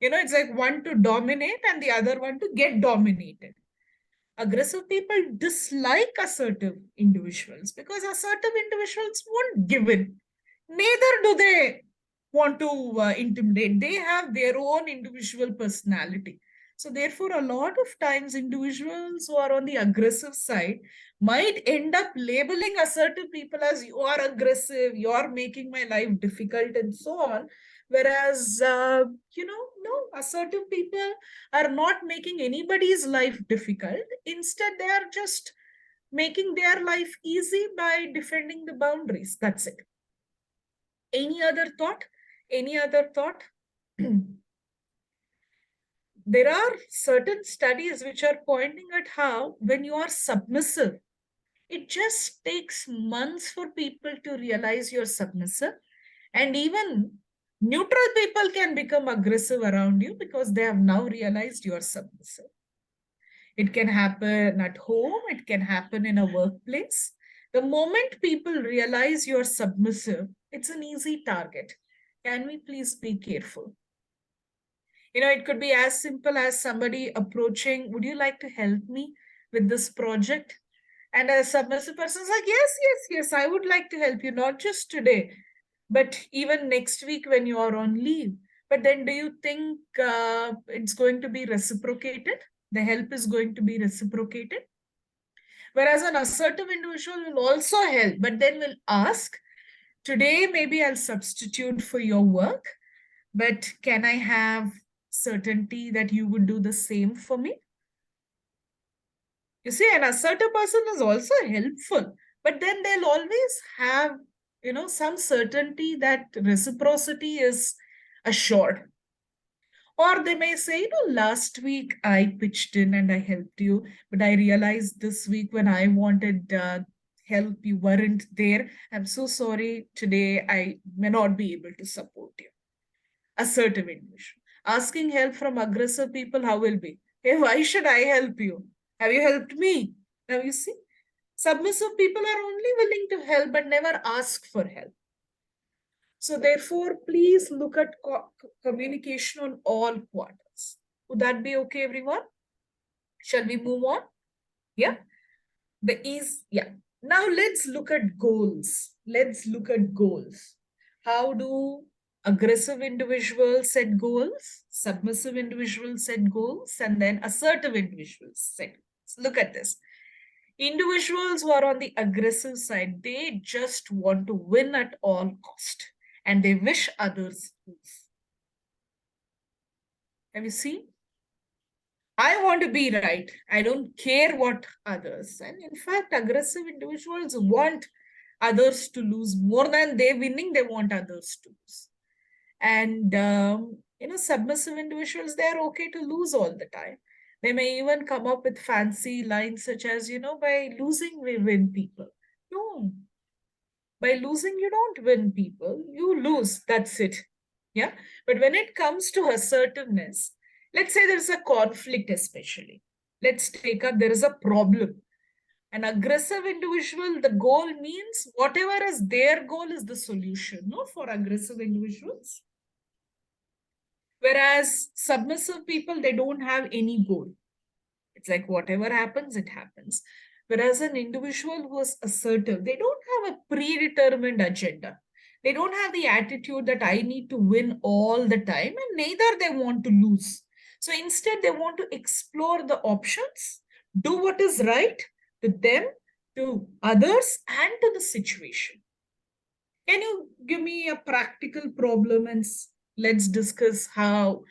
It's like one to dominate and the other one to get dominated. Aggressive people dislike assertive individuals because assertive individuals won't give in. Neither do they want to intimidate. They have their own individual personality. So therefore, a lot of times individuals who are on the aggressive side might end up labeling assertive people as you are aggressive, you are making my life difficult and so on. Whereas, no, assertive people are not making anybody's life difficult. Instead, they are just making their life easy by defending the boundaries. That's it. Any other thought? Any other thought? There are certain studies which are pointing at how when you are submissive, it just takes months for people to realize you're submissive. And even neutral people can become aggressive around you because they have now realized you're submissive. It can happen at home. It can happen in a workplace. The moment people realize you're submissive, it's an easy target. Can we please be careful? It could be as simple as somebody approaching, would you like to help me with this project? And a submissive person is like, yes, I would like to help you, not just today, but even next week when you are on leave. But then do you think it's going to be reciprocated? The help is going to be reciprocated? Whereas an assertive individual will also help, but then will ask, today maybe I'll substitute for your work, but can I have certainty that you would do the same for me? You see, an assertive person is also helpful, but then they'll always have, some certainty that reciprocity is assured. Or they may say, last week I pitched in and I helped you, but I realized this week when I wanted help, you weren't there. I'm so sorry. Today I may not be able to support you. Assertive individual. Asking help from aggressive people, how will be? Hey, why should I help you? Have you helped me? Now you see, submissive people are only willing to help but never ask for help. So therefore, please look at communication on all quarters. Would that be okay, everyone? Shall we move on? Yeah. Yeah. Now let's look at goals. Let's look at goals. How do aggressive individuals set goals, submissive individuals set goals, and then assertive individuals set goals? Look at this. Individuals who are on the aggressive side, they just want to win at all cost, and they wish others lose. Have you seen? I want to be right. I don't care what others. And in fact, aggressive individuals want others to lose more than they winning. They want others to lose. And submissive individuals, they're okay to lose all the time. They may even come up with fancy lines such as, by losing we win people. No, by losing you don't win people. You lose. That's it. Yeah. But when it comes to assertiveness, let's say there's a conflict, especially. Let's take up there is a problem. An aggressive individual, the goal means whatever is their goal is the solution, no, for aggressive individuals. Whereas submissive people, they don't have any goal. It's like whatever happens, it happens. Whereas an individual who is assertive, they don't have a predetermined agenda. They don't have the attitude that I need to win all the time, and neither they want to lose. So instead, they want to explore the options, do what is right to them, to others, and to the situation. Can you give me a practical problem and let's discuss how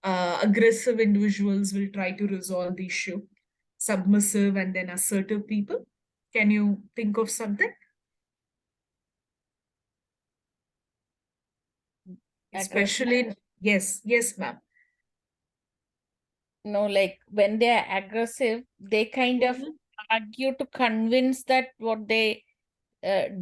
aggressive individuals will try to resolve the issue? Submissive and then assertive people. Can you think of something? Especially, yes, ma'am. No, like when they are aggressive, they kind of argue to convince that what they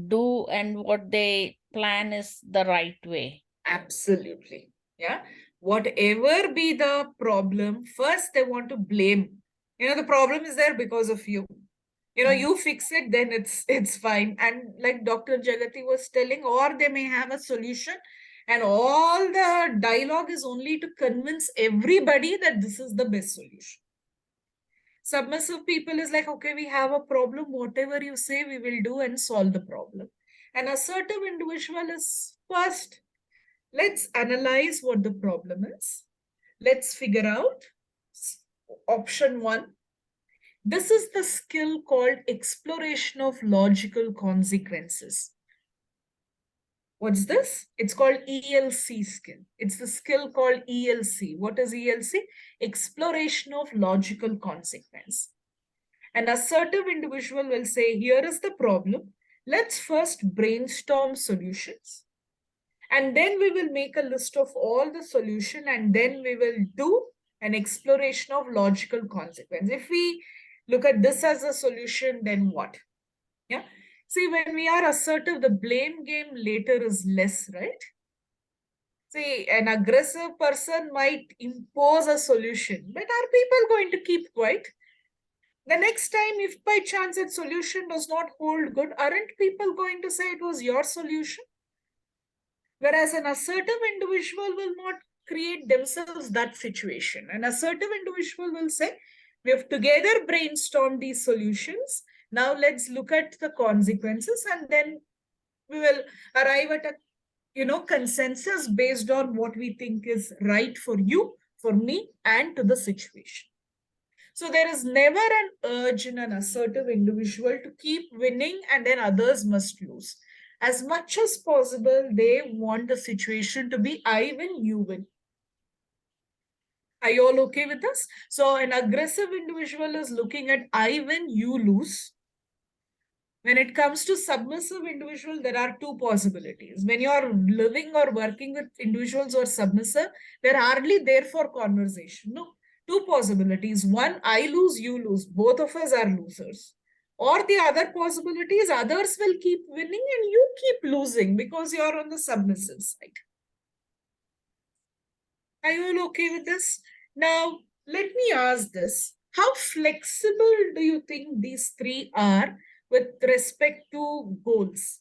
do and what they plan is the right way. Absolutely. Yeah. Whatever be the problem, first they want to blame. The problem is there because of you. You fix it, then it's fine. And like Dr. Jagati was telling, or they may have a solution, and all the dialogue is only to convince everybody that this is the best solution. Submissive people is like, okay, we have a problem, whatever you say, we will do and solve the problem. An assertive individual is first, let's analyze what the problem is. Let's figure out option one. This is the skill called exploration of logical consequences. What's this? It's called ELC skill. It's the skill called ELC. What is ELC? Exploration of logical consequence. An assertive individual will say, here is the problem. Let's first brainstorm solutions. And then we will make a list of all the solution, and then we will do an exploration of logical consequence. If we look at this as a solution, then what? Yeah. See, when we are assertive, the blame game later is less, right? See, an aggressive person might impose a solution, but are people going to keep quiet? The next time, if by chance that solution does not hold good, aren't people going to say it was your solution? Whereas an assertive individual will not create themselves that situation. An assertive individual will say, we have together brainstormed these solutions. Now let's look at the consequences, and then we will arrive at a consensus based on what we think is right for you, for me, and to the situation. So there is never an urge in an assertive individual to keep winning and then others must lose. As much as possible, they want the situation to be I win, you win. Are you all okay with this? So an aggressive individual is looking at I win, you lose. When it comes to submissive individual, there are two possibilities. When you are living or working with individuals who are submissive, they're hardly there for conversation. No, two possibilities. One, I lose, you lose. Both of us are losers. Or the other possibility is others will keep winning and you keep losing because you're on the submissive side. Are you all okay with this? Now, let me ask this. How flexible do you think these three are with respect to goals?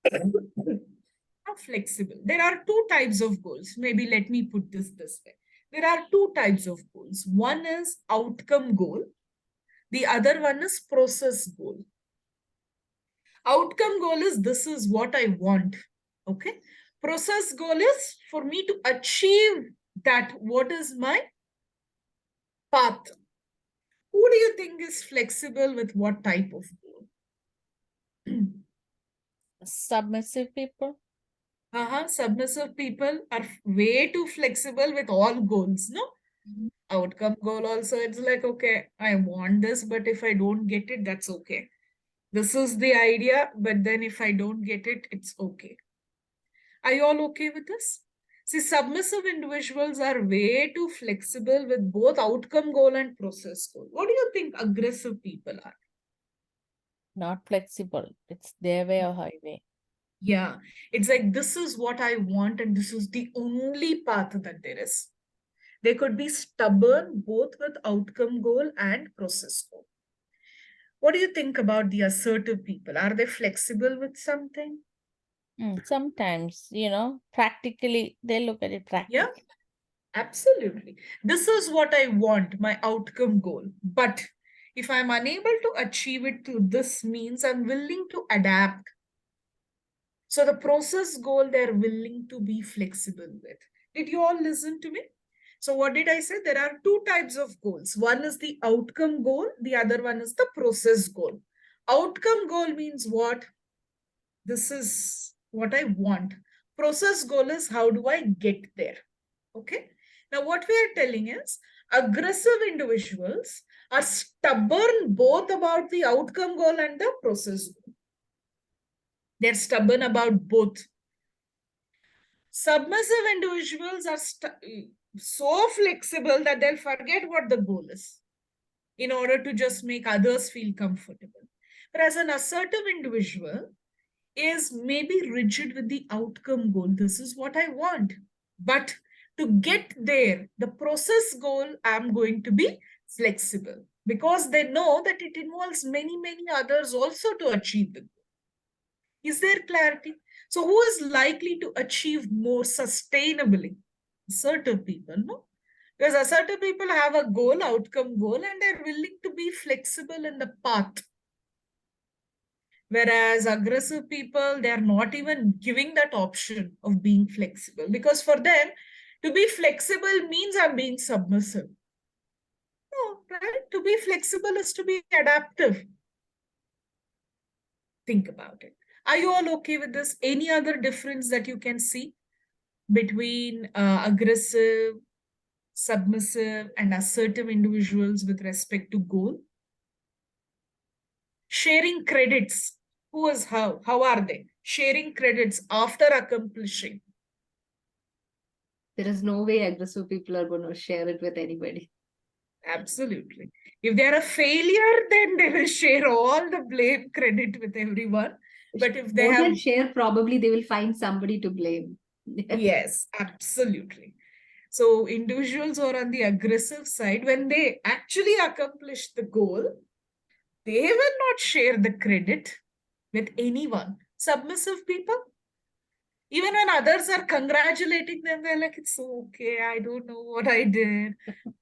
How flexible? There are two types of goals. Maybe let me put this way. There are two types of goals. One is outcome goal. The other one is process goal. Outcome goal is this is what I want. Okay. Process goal is for me to achieve that. What is my path? Who do you think is flexible with what type of goal? Submissive people. Submissive people are way too flexible with all goals, no? Outcome goal also, it's like, okay, I want this, but if I don't get it, that's okay. This is the idea, but then if I don't get it, it's okay. Are you all okay with this? See, submissive individuals are way too flexible with both outcome goal and process goal. What do you think aggressive people are? Not flexible. It's their way or highway. Yeah, it's like this is what I want, and this is the only path that there is. They could be stubborn both with outcome goal and process goal. What do you think about the assertive people? Are they flexible with something? Sometimes, practically, they look at it practically. Yeah, absolutely. This is what I want, my outcome goal. But if I'm unable to achieve it through this means, I'm willing to adapt. So the process goal, they're willing to be flexible with. Did you all listen to me? So what did I say? There are two types of goals. One is the outcome goal. The other one is the process goal. Outcome goal means what? This is what I want. Process goal is how do I get there? Okay. Now what we are telling is aggressive individuals are stubborn both about the outcome goal and the process goal. They're stubborn about both. Submissive individuals are so flexible that they'll forget what the goal is in order to just make others feel comfortable. Whereas an assertive individual is maybe rigid with the outcome goal. This is what I want. But to get there, the process goal, I'm going to be flexible because they know that it involves many, many others also to achieve the goal. Is there clarity? So who is likely to achieve more sustainably? Assertive people, no? Because assertive people have a goal, outcome goal, and they're willing to be flexible in the path. Whereas aggressive people, they're not even giving that option of being flexible. Because for them, to be flexible means I'm being submissive. No, right? To be flexible is to be adaptive. Think about it. Are you all okay with this? Any other difference that you can see between aggressive, submissive, and assertive individuals with respect to goal? Sharing credits. Who is how? How are they? Sharing credits after accomplishing. There is no way aggressive people are going to share it with anybody. Absolutely. If they're a failure, then they will share all the blame credit with everyone. But if they More have than share, probably they will find somebody to blame. yes, absolutely. So individuals who are on the aggressive side, when they actually accomplish the goal, they will not share the credit with anyone. Submissive people, even when others are congratulating them, they're like, it's okay. I don't know what I did.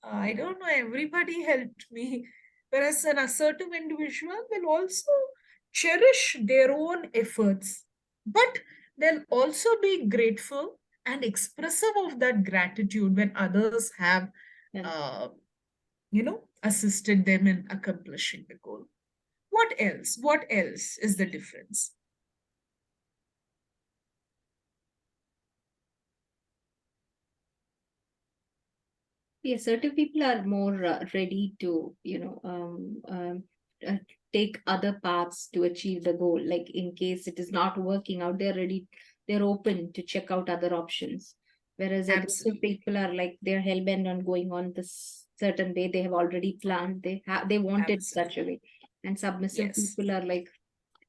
I don't know. Everybody helped me. Whereas an assertive individual will also cherish their own efforts, but they'll also be grateful and expressive of that gratitude when others have, assisted them in accomplishing the goal. What else? What else is the difference? The assertive people are more ready to, take other paths to achieve the goal. Like in case it is not working out, they're ready, they're open to check out other options. Whereas aggressive Absolutely. people are like they're hell bent on going on this certain way. They have already planned. They want it Absolutely. such a way. And submissive Yes. people are like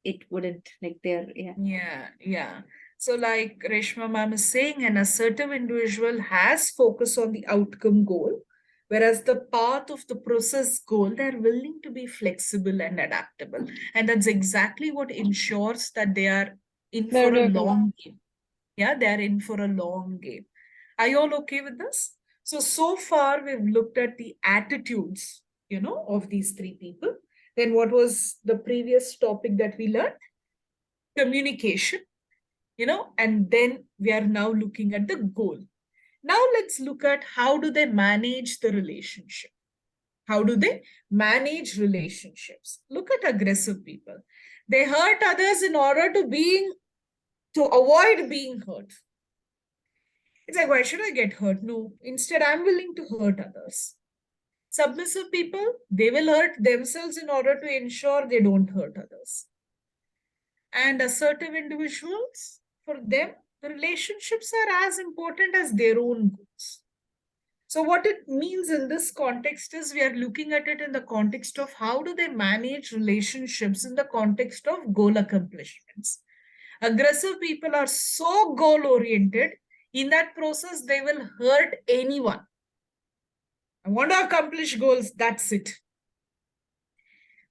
it wouldn't, like they're Yeah. So, like Reshma ma'am is saying, an assertive individual has focus on the outcome goal, whereas the path of the process goal, they're willing to be flexible and adaptable. And that's exactly what ensures that they are in for a long game. Yeah, they're in for a long game. Are you all okay with this? So far we've looked at the attitudes, of these three people. Then what was the previous topic that we learned? Communication, and then we are now looking at the goal. Now let's look at how do they manage the relationship. How do they manage relationships? Look at aggressive people. They hurt others in order to avoid being hurt. It's like, why should I get hurt? No, instead, I'm willing to hurt others. Submissive people, they will hurt themselves in order to ensure they don't hurt others. And assertive individuals, for them, the relationships are as important as their own goals. So what it means in this context is we are looking at it in the context of how do they manage relationships in the context of goal accomplishments. Aggressive people are so goal oriented. In that process, they will hurt anyone. I want to accomplish goals, that's it.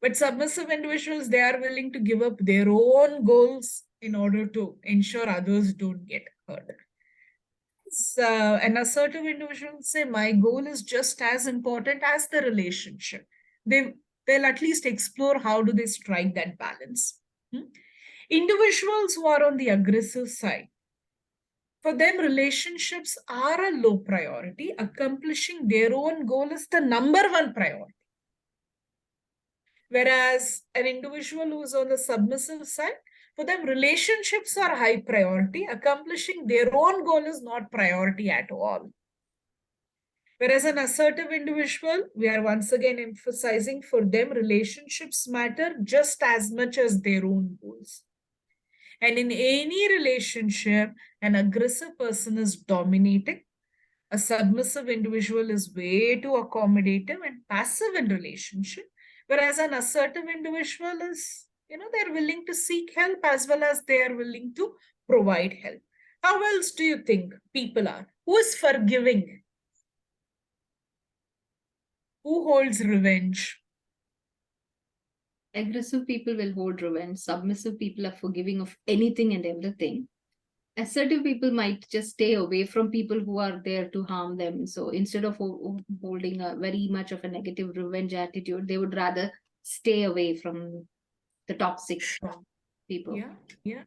But submissive individuals, they are willing to give up their own goals in order to ensure others don't get hurt. An assertive individual will say, my goal is just as important as the relationship. They'll at least explore how do they strike that balance. Individuals who are on the aggressive side, for them, relationships are a low priority. Accomplishing their own goal is the number one priority. Whereas an individual who is on the submissive side, for them, relationships are high priority. Accomplishing their own goal is not priority at all. Whereas an assertive individual, we are once again emphasizing, for them, relationships matter just as much as their own goals. And in any relationship, an aggressive person is dominating. A submissive individual is way too accommodative and passive in relationship. Whereas an assertive individual is, they're willing to seek help as well as they are willing to provide help. How else do you think people are? Who is forgiving? Who holds revenge? aggressive people will hold revenge. Submissive people are forgiving of anything and everything. Assertive people might just stay away from people who are there to harm them. So instead of holding a very much of a negative revenge attitude, they would rather stay away from the toxic people. Yeah.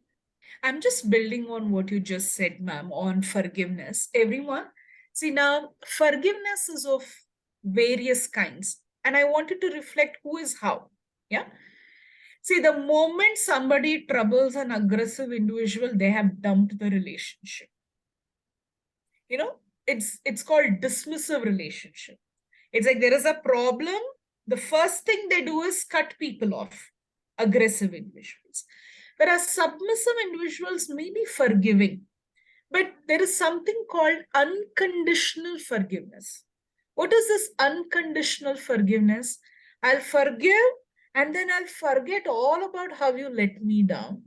I'm just building on what you just said, ma'am, on forgiveness. Everyone, see now, forgiveness is of various kinds. And I wanted to reflect who is how. Yeah. See, the moment somebody troubles an aggressive individual, they have dumped the relationship. It's called dismissive relationship. It's like there is a problem. The first thing they do is cut people off, aggressive individuals. Whereas submissive individuals may be forgiving, but there is something called unconditional forgiveness. What is this unconditional forgiveness? I'll forgive and then I'll forget all about how you let me down.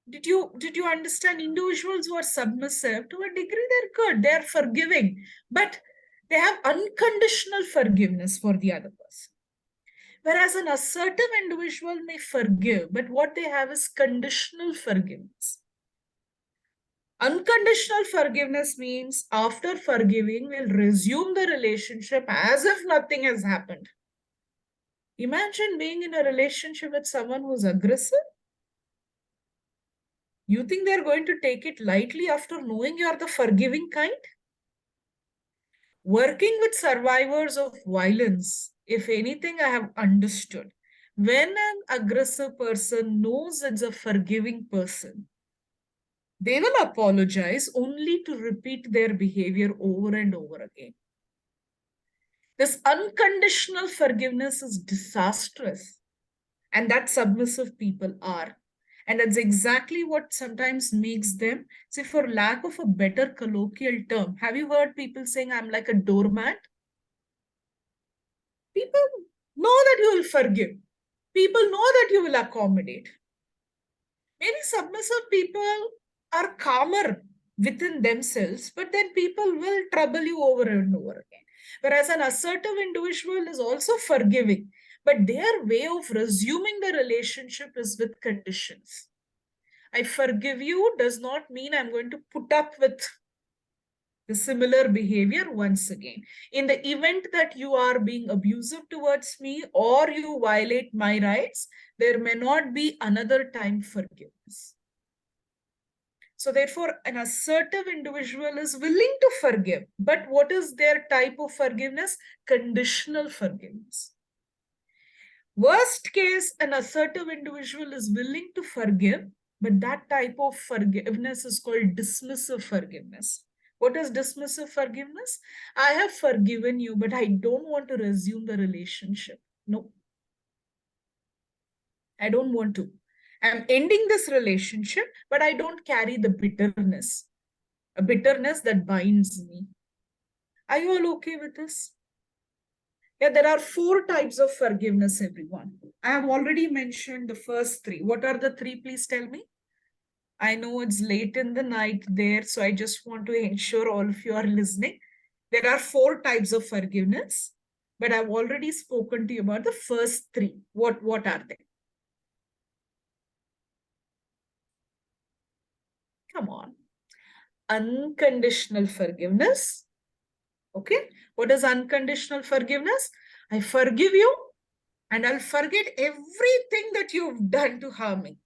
Did you understand? Individuals who are submissive, to a degree, they're good, they're forgiving, but they have unconditional forgiveness for the other person. Whereas an assertive individual may forgive, but what they have is conditional forgiveness. Unconditional forgiveness means after forgiving, we'll resume the relationship as if nothing has happened. Imagine being in a relationship with someone who's aggressive. You think they're going to take it lightly after knowing you're the forgiving kind? Working with survivors of violence, if anything, I have understood. When an aggressive person knows it's a forgiving person, They will apologize only to repeat their behavior over and over again. This unconditional forgiveness is disastrous. And that submissive people are. And that's exactly what sometimes makes them, say, for lack of a better colloquial term, have you heard people saying, I'm like a doormat? People know that you will forgive. People know that you will accommodate. Maybe submissive people are calmer within themselves, but then people will trouble you over and over again. Whereas an assertive individual is also forgiving, but their way of resuming the relationship is with conditions. I forgive you does not mean I'm going to put up with the similar behavior once again. In the event that you are being abusive towards me or you violate my rights, there may not be another time forgiveness. So therefore, an assertive individual is willing to forgive. But what is their type of forgiveness? Conditional forgiveness. Worst case, an assertive individual is willing to forgive, but that type of forgiveness is called dismissive forgiveness. What is dismissive forgiveness? I have forgiven you, but I don't want to resume the relationship. No, I don't want to. I'm ending this relationship, but I don't carry the bitterness, a bitterness that binds me. Are you all okay with this? Yeah, there are 4 types of forgiveness, everyone. I have already mentioned the first 3. What are the 3? Please tell me. I know it's late in the night there, so I just want to ensure all of you are listening. There are 4 types of forgiveness, but I've already spoken to you about the first 3. What are they? Come on. Unconditional forgiveness. Okay. What is unconditional forgiveness? I forgive you and I'll forget everything that you've done to harm me.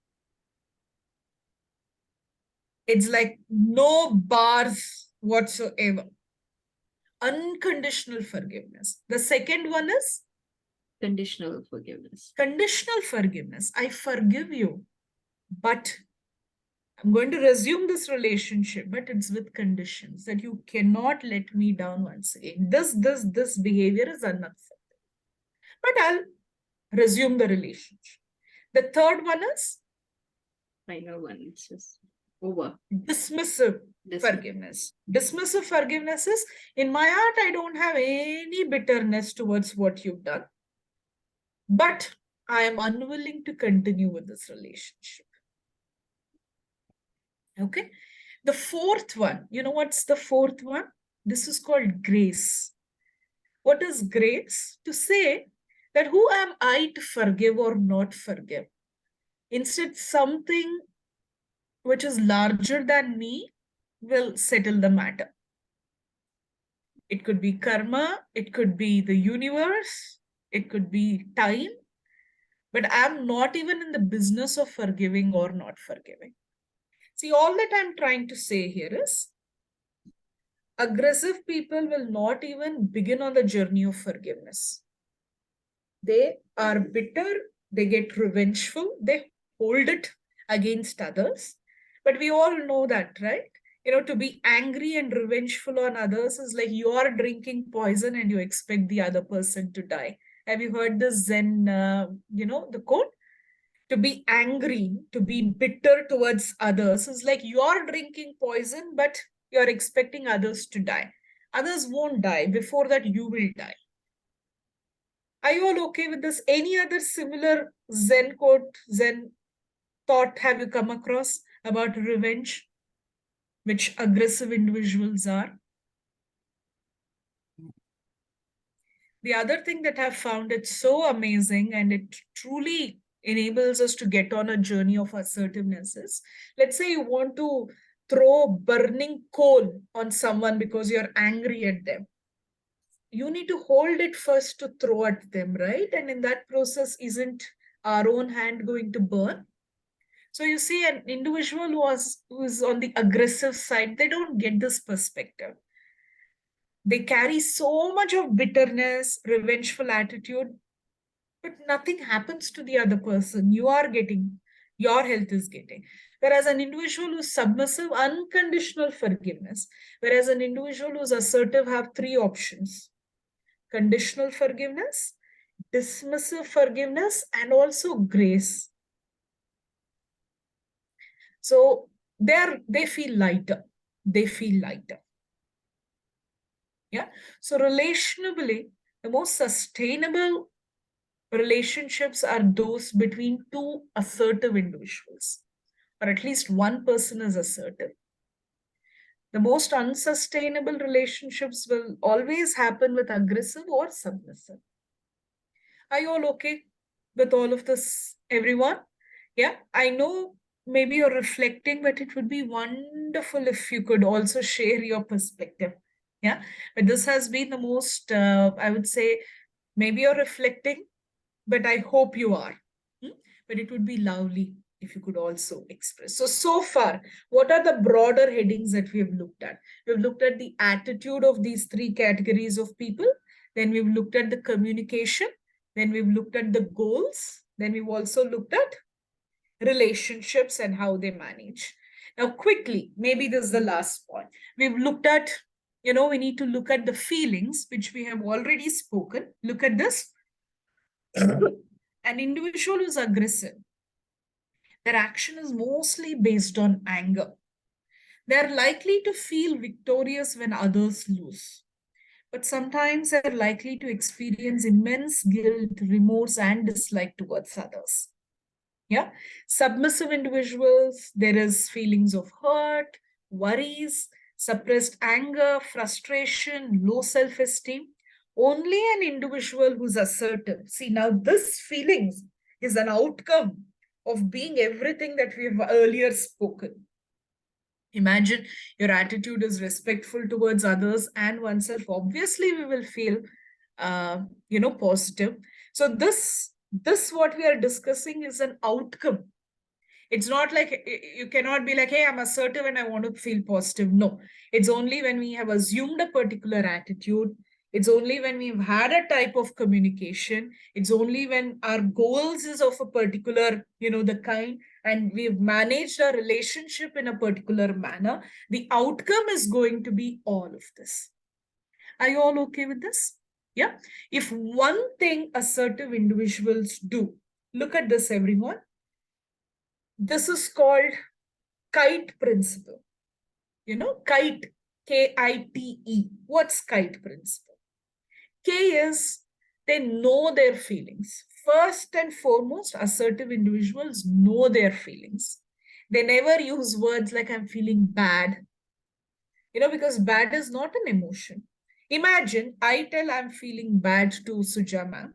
It's like no bars whatsoever. Unconditional forgiveness. The second one is Conditional forgiveness. conditional forgiveness. I forgive you, but I'm going to resume this relationship, but it's with conditions that you cannot let me down once again. This behavior is unacceptable. But I'll resume the relationship. The third one is Final one. It's just over. dismissive forgiveness. Dismissive forgiveness is, in my heart, I don't have any bitterness towards what you've done, but I am unwilling to continue with this relationship. Okay. The fourth one, you know what's the fourth one? This is called grace. What is grace? To say that who am I to forgive or not forgive? Instead, something which is larger than me will settle the matter. It could be karma, it could be the universe, it could be time, but I'm not even in the business of forgiving or not forgiving. See, all that I'm trying to say here is aggressive people will not even begin on the journey of forgiveness. They are bitter, they get revengeful, they hold it against others. But we all know that, right? You know, to be angry and revengeful on others is like you are drinking poison and you expect the other person to die. Have you heard the Zen, the quote? To be angry, to be bitter towards others is like you're drinking poison, but you're expecting others to die. Others won't die. Before that, you will die. Are you all okay with this? Any other similar Zen quote, Zen thought have you come across about revenge, which aggressive individuals are? The other thing that I've found it so amazing and it truly enables us to get on a journey of assertiveness is, let's say you want to throw burning coal on someone because you're angry at them. You need to hold it first to throw at them, right? And in that process, isn't our own hand going to burn? So you see, an individual who is on the aggressive side, they don't get this perspective. They carry so much of bitterness, revengeful attitude, but nothing happens to the other person. You are getting, your health is getting. Whereas an individual who's submissive, unconditional forgiveness. Whereas an individual who's assertive have three options: conditional forgiveness, dismissive forgiveness, and also grace. So they feel lighter. They feel lighter. Yeah. So relationally, the most sustainable relationships are those between two assertive individuals, or at least one person is assertive. The most unsustainable relationships will always happen with aggressive or submissive. Are you all okay with all of this, everyone? Yeah, I know maybe you're reflecting, but it would be wonderful if you could also share your perspective. Yeah, but this has been the most, I would say, maybe you're reflecting, but I hope you are. But it would be lovely if you could also express. So far, what are the broader headings that we have looked at? We've looked at the attitude of these three categories of people. Then we've looked at the communication. Then we've looked at the goals. Then we've also looked at relationships and how they manage. Now, quickly, maybe this is the last point. We've looked at, we need to look at the feelings, which we have already spoken. Look at this. An individual who's aggressive, their action is mostly based on anger. They're likely to feel victorious when others lose, but sometimes they're likely to experience immense guilt, remorse, and dislike towards others. Yeah. Submissive individuals, there is feelings of hurt, worries, suppressed anger, frustration, low self-esteem. Only an individual who's assertive. See, now this feelings is an outcome of being everything that we've earlier spoken. Imagine your attitude is respectful towards others and oneself. Obviously, we will feel, positive. So this what we are discussing is an outcome. It's not like you cannot be like, hey, I'm assertive and I want to feel positive. No, it's only when we have assumed a particular attitude. It's only when we've had a type of communication. It's only when our goals is of a particular, the kind, and we've managed our relationship in a particular manner. The outcome is going to be all of this. Are you all okay with this? Yeah. If one thing assertive individuals do, look at this, everyone. This is called kite principle. Kite, K-I-T-E. What's kite principle? K is they know their feelings. First and foremost, assertive individuals know their feelings. They never use words like I'm feeling bad, because bad is not an emotion. Imagine I tell I'm feeling bad to Suja ma'am,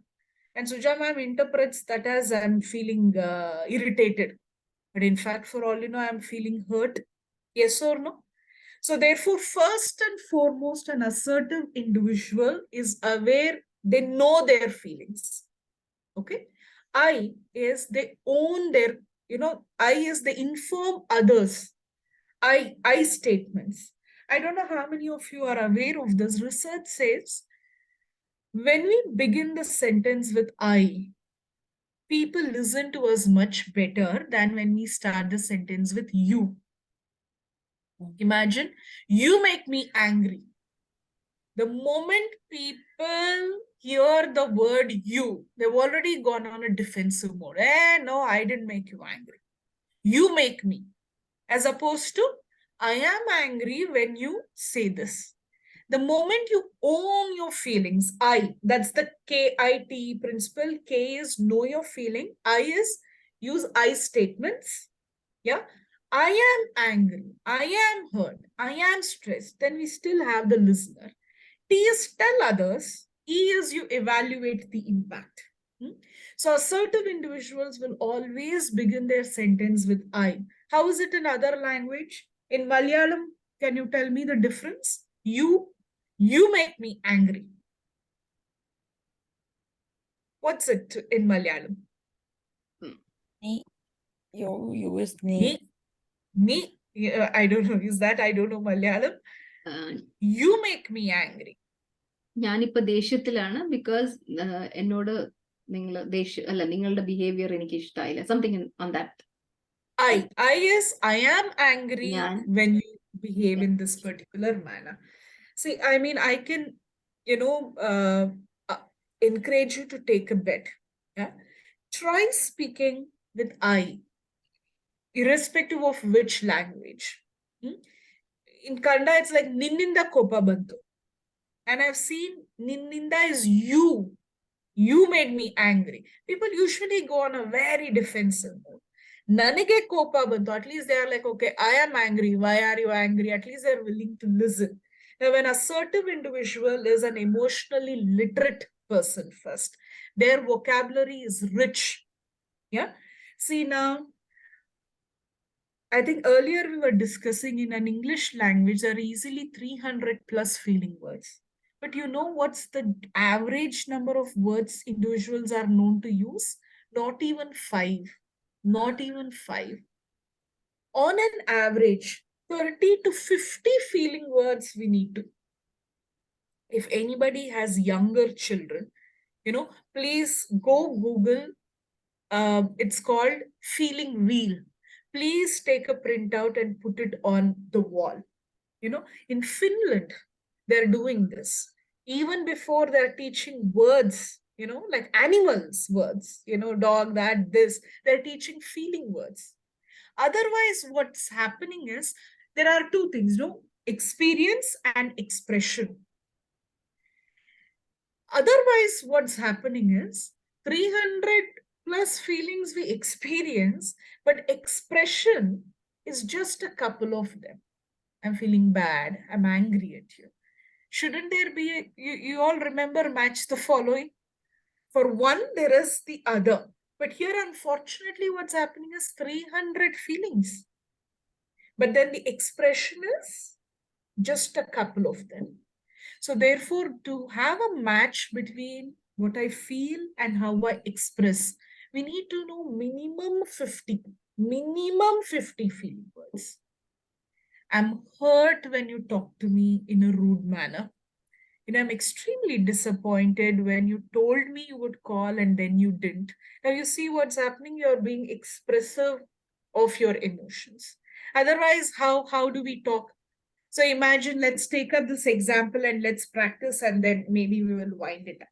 and Suja ma'am interprets that as I'm feeling irritated. But in fact, for all you know, I'm feeling hurt. Yes or no? So therefore, first and foremost, an assertive individual is aware, they know their feelings. Okay. I is they own their, I is they inform others. I statements. I don't know how many of you are aware of this. Research says when we begin the sentence with I, people listen to us much better than when we start the sentence with you. Imagine, you make me angry. The moment people hear the word you, they've already gone on a defensive mode. No, I didn't make you angry. You make me. As opposed to, I am angry when you say this. The moment you own your feelings, that's the K-I-T principle. K is know your feeling. I is use I statements. Yeah. I am angry. I am hurt. I am stressed. Then we still have the listener. T is tell others. E is you evaluate the impact. So assertive individuals will always begin their sentence with I. How is it in other language? In Malayalam, can you tell me the difference? You make me angry. What's it in Malayalam? You is me. Me? I don't know. Is that I don't know Malayalam? You make me angry. ഞാനിപ്പോ ദേഷ്യത്തിലാണ് because എന്നോട് നിങ്ങളുടെ behaviour എനിക്ക് ഇഷ്ടമായില്ല, something on that. Yes, I am angry Yeah. when you behave Yeah. in this particular manner. See, I mean, I can, you know, encourage you to take a bet. Yeah. Try speaking with I, irrespective of which language. Hmm? In Kannada, it's like Ninninda Kopa Bantu. And I've seen Ninninda is you. You made me angry. People usually go on a very defensive mode. Nanige kopa bantu. At least they are like, okay, I am angry. Why are you angry? At least they're willing to listen. Now, when assertive individual is an emotionally literate person first, their vocabulary is rich. Yeah. See now, I think earlier we were discussing in an English language, there are easily 300 plus feeling words. But you know what's the average number of words individuals are known to use? Not even five. Not even five. On an average, 30 to 50 feeling words we need to. If anybody has younger children, please go Google. It's called feeling wheel. Please take a printout and put it on the wall. In Finland, they're doing this. Even before they're teaching words, like animals words, dog, that, this, they're teaching feeling words. Otherwise, what's happening is there are two things, experience and expression. Otherwise, what's happening is 300 plus feelings we experience, but expression is just a couple of them. I'm feeling bad. I'm angry at you. Shouldn't there be you all remember match the following? For one, there is the other. But here, unfortunately, what's happening is 300 feelings. But then the expression is just a couple of them. So therefore, to have a match between what I feel and how I express, we need to know minimum 50 feeling words. I'm hurt when you talk to me in a rude manner. I'm extremely disappointed when you told me you would call and then you didn't. Now you see what's happening. You're being expressive of your emotions. Otherwise, how do we talk? So imagine, let's take up this example and let's practice, and then maybe we will wind it up.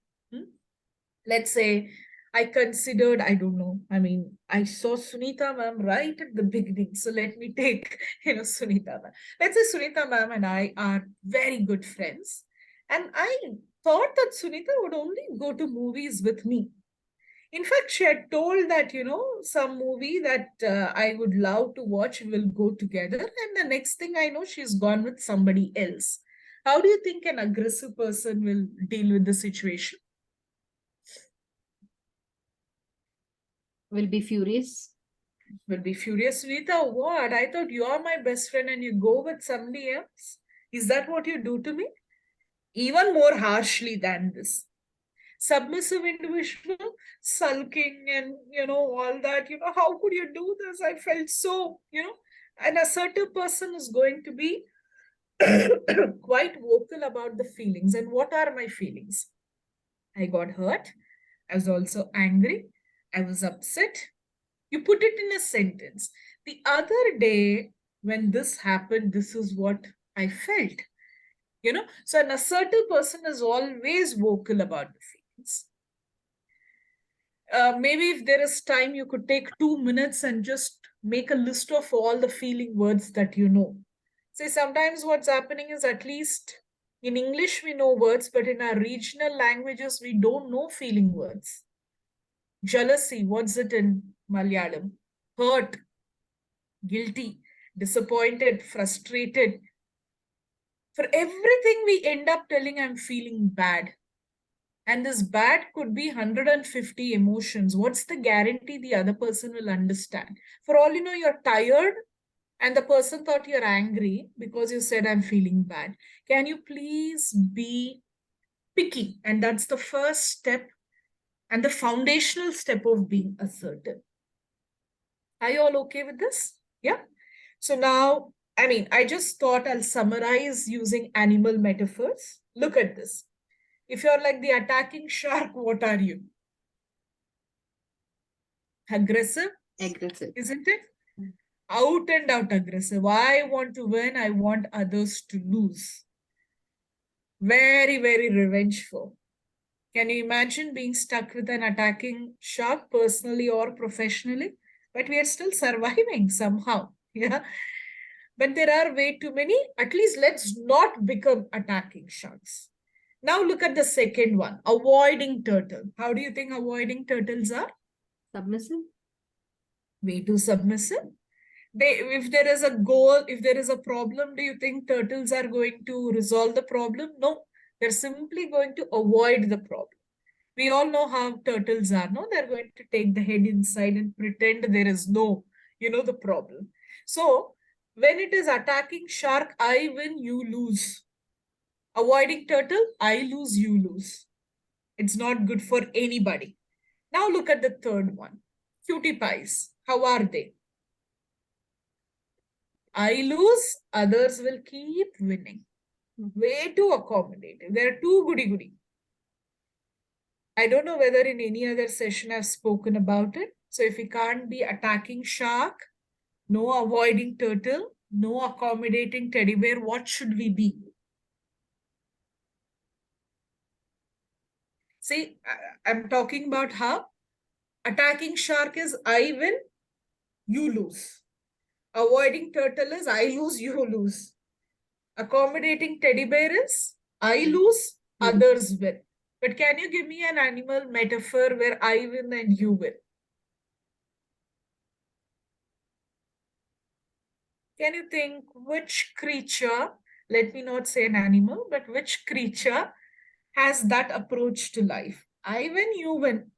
Let's say I considered, I don't know, I mean, I saw Sunita ma'am right at the beginning. So let me take, Sunita ma'am. Let's say Sunita ma'am and I are very good friends. And I thought that Sunita would only go to movies with me. In fact, she had told that, some movie that I would love to watch, we'll go together. And the next thing I know, she's gone with somebody else. How do you think an aggressive person will deal with the situation? Will be furious. Will be furious. Sunita, what? I thought you're my best friend and you go with somebody else. Is that what you do to me? Even more harshly than this. Submissive individual, sulking and, all that, how could you do this? I felt so, an assertive person is going to be quite vocal about the feelings. And what are my feelings? I got hurt. I was also angry. I was upset. You put it in a sentence. The other day, when this happened, this is what I felt. So an assertive person is always vocal about the feelings. Maybe if there is time, you could take 2 minutes and just make a list of all the feeling words that you know. See, sometimes what's happening is, at least in English we know words, but in our regional languages we don't know feeling words. Jealousy, what's it in Malayalam? Hurt, guilty, disappointed, frustrated. For everything we end up telling, I'm feeling bad. And this bad could be 150 emotions. What's the guarantee the other person will understand? For all you know, you're tired and the person thought you're angry because you said, I'm feeling bad. Can you please be picky? And that's the first step and the foundational step of being assertive. Are you all okay with this? Yeah. So now, I just thought I'll summarize using animal metaphors. Look at this. If you're like the attacking shark, what are you? Aggressive, Aggressive. isn't it? Out and out aggressive. I want to win. I want others to lose. Very, very revengeful. Can you imagine being stuck with an attacking shark personally or professionally? But we are still surviving somehow. Yeah. But there are way too many. At least let's not become attacking sharks. Now look at the second one, avoiding turtle. How do you think avoiding turtles are? Submissive? Way too submissive. If there is a goal, if there is a problem, do you think turtles are going to resolve the problem? No, they're simply going to avoid the problem. We all know how turtles are, no? They're going to take the head inside and pretend there is no, the problem. So when it is attacking shark, I win, you lose. Avoiding turtle, I lose, you lose. It's not good for anybody. Now look at the third one. Cutie pies. How are they? I lose, others will keep winning. Way too accommodating. They're too goody-goody. I don't know whether in any other session I've spoken about it. So if we can't be attacking shark, no avoiding turtle, no accommodating teddy bear, what should we be? See, I'm talking about how attacking shark is I win, you lose. Avoiding turtle is I lose, you lose. Accommodating teddy bear is I lose, others win. But can you give me an animal metaphor where I win and you win? Can you think which creature, let me not say an animal, but which creature has that approach to life? I win, you win.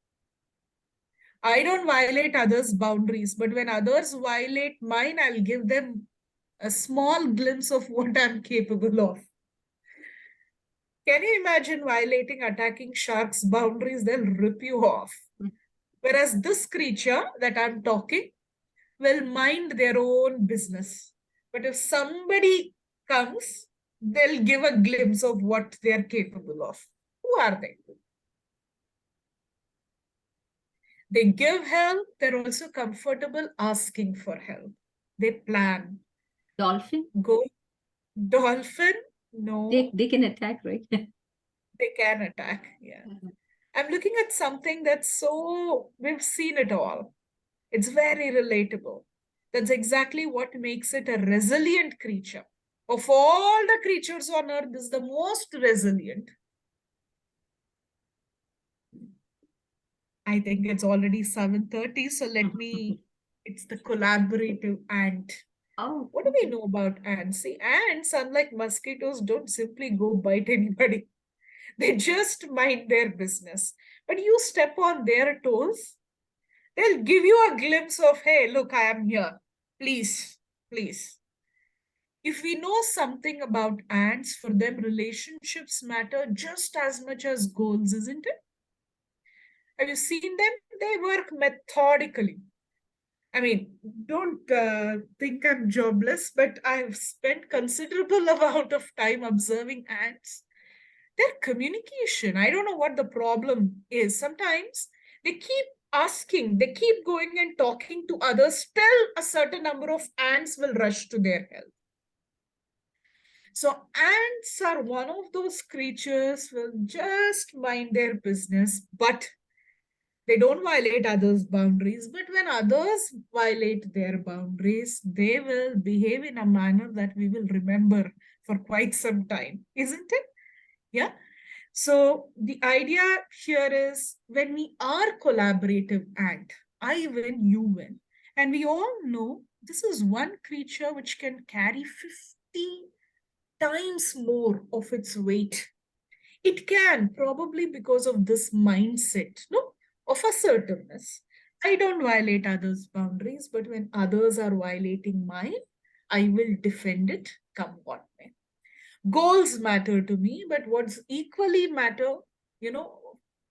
I don't violate others' boundaries, but when others violate mine, I'll give them a small glimpse of what I'm capable of. Can you imagine violating, attacking sharks' boundaries? They'll rip you off. Whereas this creature that I'm talking will mind their own business. But if somebody comes, they'll give a glimpse of what they're capable of. Who are they? They give help. They're also comfortable asking for help. They plan. Dolphin? Go. Dolphin? No. They can attack, right? They can attack. Yeah. I'm looking at something that's we've seen it all. It's very relatable. That's exactly what makes it a resilient creature. Of all the creatures on earth, this is the most resilient. I think it's already 7:30, so it's the collaborative ant. Oh, what do we know about ants? See, ants, unlike mosquitoes, don't simply go bite anybody. They just mind their business. But you step on their toes, they'll give you a glimpse of, hey, look, I am here. Please, please. If we know something about ants, for them, relationships matter just as much as goals, isn't it? Have you seen them? They work methodically. I mean, don't think I'm jobless, but I've spent considerable amount of time observing ants. Their communication, I don't know what the problem is. Sometimes they keep asking, they keep going and talking to others till a certain number of ants will rush to their help. So ants are one of those creatures who will just mind their business, but they don't violate others' boundaries. But when others violate their boundaries, they will behave in a manner that we will remember for quite some time, isn't it? Yeah. So the idea here is when we are collaborative ant, I win, you win. And we all know this is one creature which can carry 50 times more of its weight. It can, probably because of this mindset, no, of assertiveness. I don't violate others' boundaries, but when others are violating mine, I will defend it, come what may. Goals matter to me, but what's equally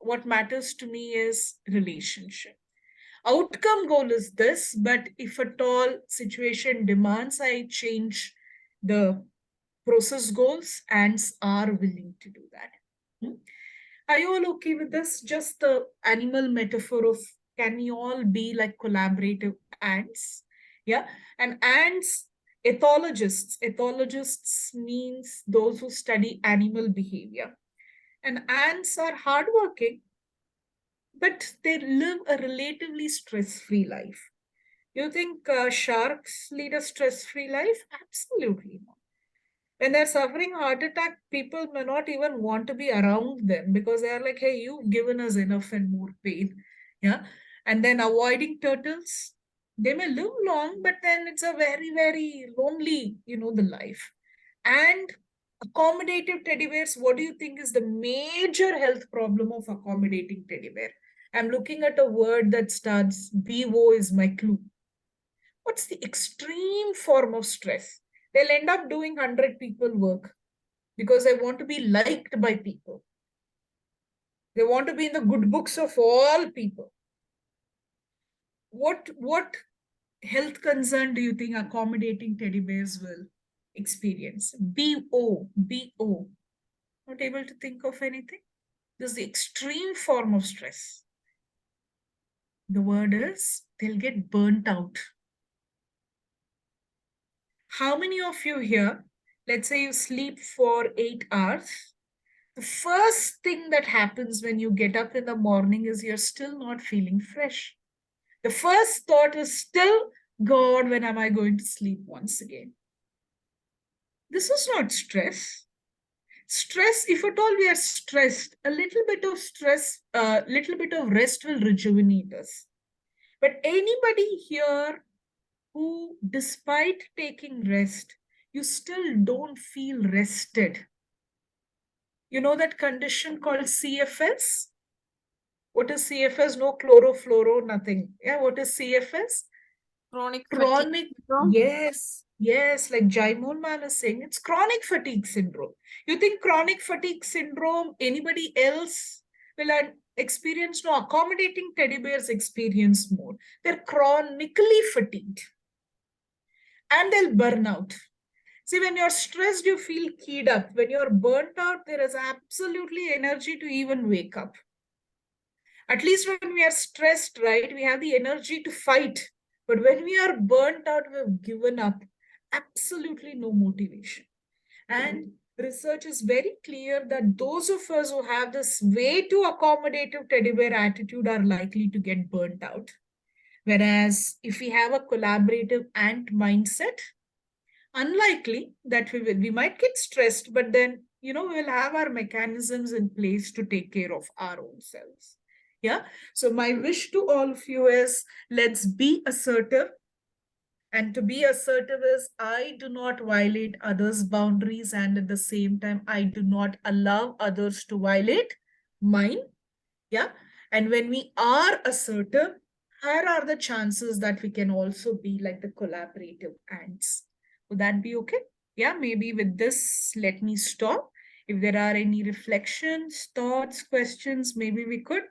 what matters to me is relationship. Outcome goal is this, but if at all situation demands I change the process goals, ants are willing to do that. Are you all okay with this? Just the animal metaphor of can we all be like collaborative ants? Yeah. And ants, ethologists means those who study animal behavior. And ants are hardworking, but they live a relatively stress-free life. You think sharks lead a stress-free life? Absolutely not. When they're suffering heart attack, people may not even want to be around them because they are like, hey, you've given us enough and more pain. Yeah. And then avoiding turtles, they may live long, but then it's a very, very lonely, the life. And accommodative teddy bears, what do you think is the major health problem of accommodating teddy bear? I'm looking at a word that starts BO is my clue. What's the extreme form of stress? They'll end up doing 100 people work because they want to be liked by people. They want to be in the good books of all people. What health concern do you think accommodating teddy bears will experience? BO. Not able to think of anything? This is the extreme form of stress. The word is they'll get burnt out. How many of you here, let's say you sleep for 8 hours, the first thing that happens when you get up in the morning is you're still not feeling fresh. The first thought is still, God, when am I going to sleep once again? This is not stress. Stress, if at all we are stressed, a little bit of stress, a little bit of rest will rejuvenate us. But anybody here who, despite taking rest, you still don't feel rested. You know that condition called CFS? What is CFS? No chlorofluoro, nothing. Yeah, what is CFS? Chronic fatigue Chronic, syndrome. yes, like Jaimon man is saying, it's chronic fatigue syndrome. You think chronic fatigue syndrome, anybody else will experience? No, accommodating teddy bears experience more. They're chronically fatigued and they'll burn out. See, when you're stressed, you feel keyed up. When you're burnt out, there is absolutely energy to even wake up. At least when we are stressed, right, we have the energy to fight. But when we are burnt out, we've given up. Absolutely no motivation. And research is very clear that those of us who have this way too accommodative teddy bear attitude are likely to get burnt out. Whereas if we have a collaborative ant mindset, unlikely that we might get stressed, but then, we'll have our mechanisms in place to take care of our own selves. Yeah. So my wish to all of you is let's be assertive. And to be assertive is I do not violate others' boundaries, and at the same time, I do not allow others to violate mine. Yeah. And when we are assertive, here are the chances that we can also be like the collaborative ants. Would that be okay? Yeah, maybe with this, let me stop. If there are any reflections, thoughts, questions, maybe we could.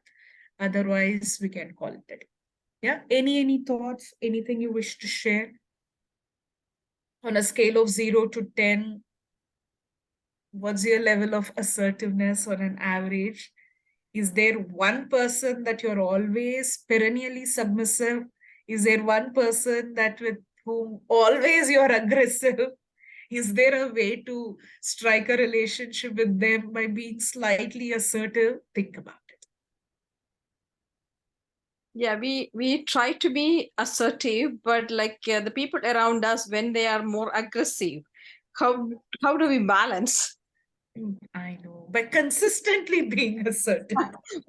Otherwise, we can call it a day. Yeah. Any thoughts, anything you wish to share? On a scale of 0 to 10, what's your level of assertiveness on an average? Is there one person that you're always perennially submissive? Is there one person that with whom always you're aggressive? Is there a way to strike a relationship with them by being slightly assertive? Think about it. Yeah, we try to be assertive, but like the people around us, when they are more aggressive, how do we balance I know, by consistently being assertive.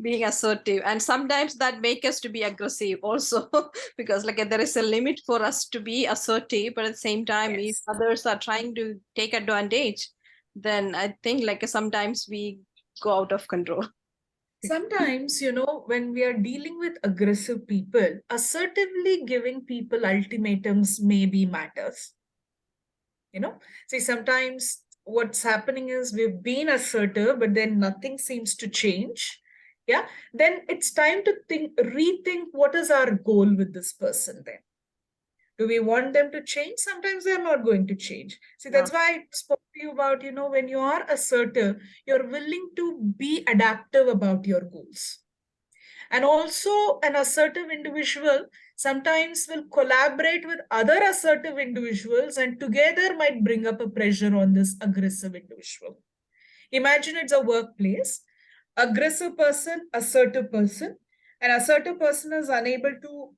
being assertive? And sometimes that make us to be aggressive also, because like there is a limit for us to be assertive, but at the same time, if Yes. others are trying to take advantage, then I think like sometimes we go out of control. Sometimes, when we are dealing with aggressive people, assertively giving people ultimatums maybe matters. See, sometimes what's happening is we've been assertive, but then nothing seems to change. Yeah. Then it's time to rethink what is our goal with this person then. Do we want them to change? Sometimes they're not going to change. See, that's why I spoke to you about, when you are assertive, you're willing to be adaptive about your goals. And also, an assertive individual sometimes will collaborate with other assertive individuals and together might bring up a pressure on this aggressive individual. Imagine it's a workplace, aggressive person, assertive person, an assertive person is unable to,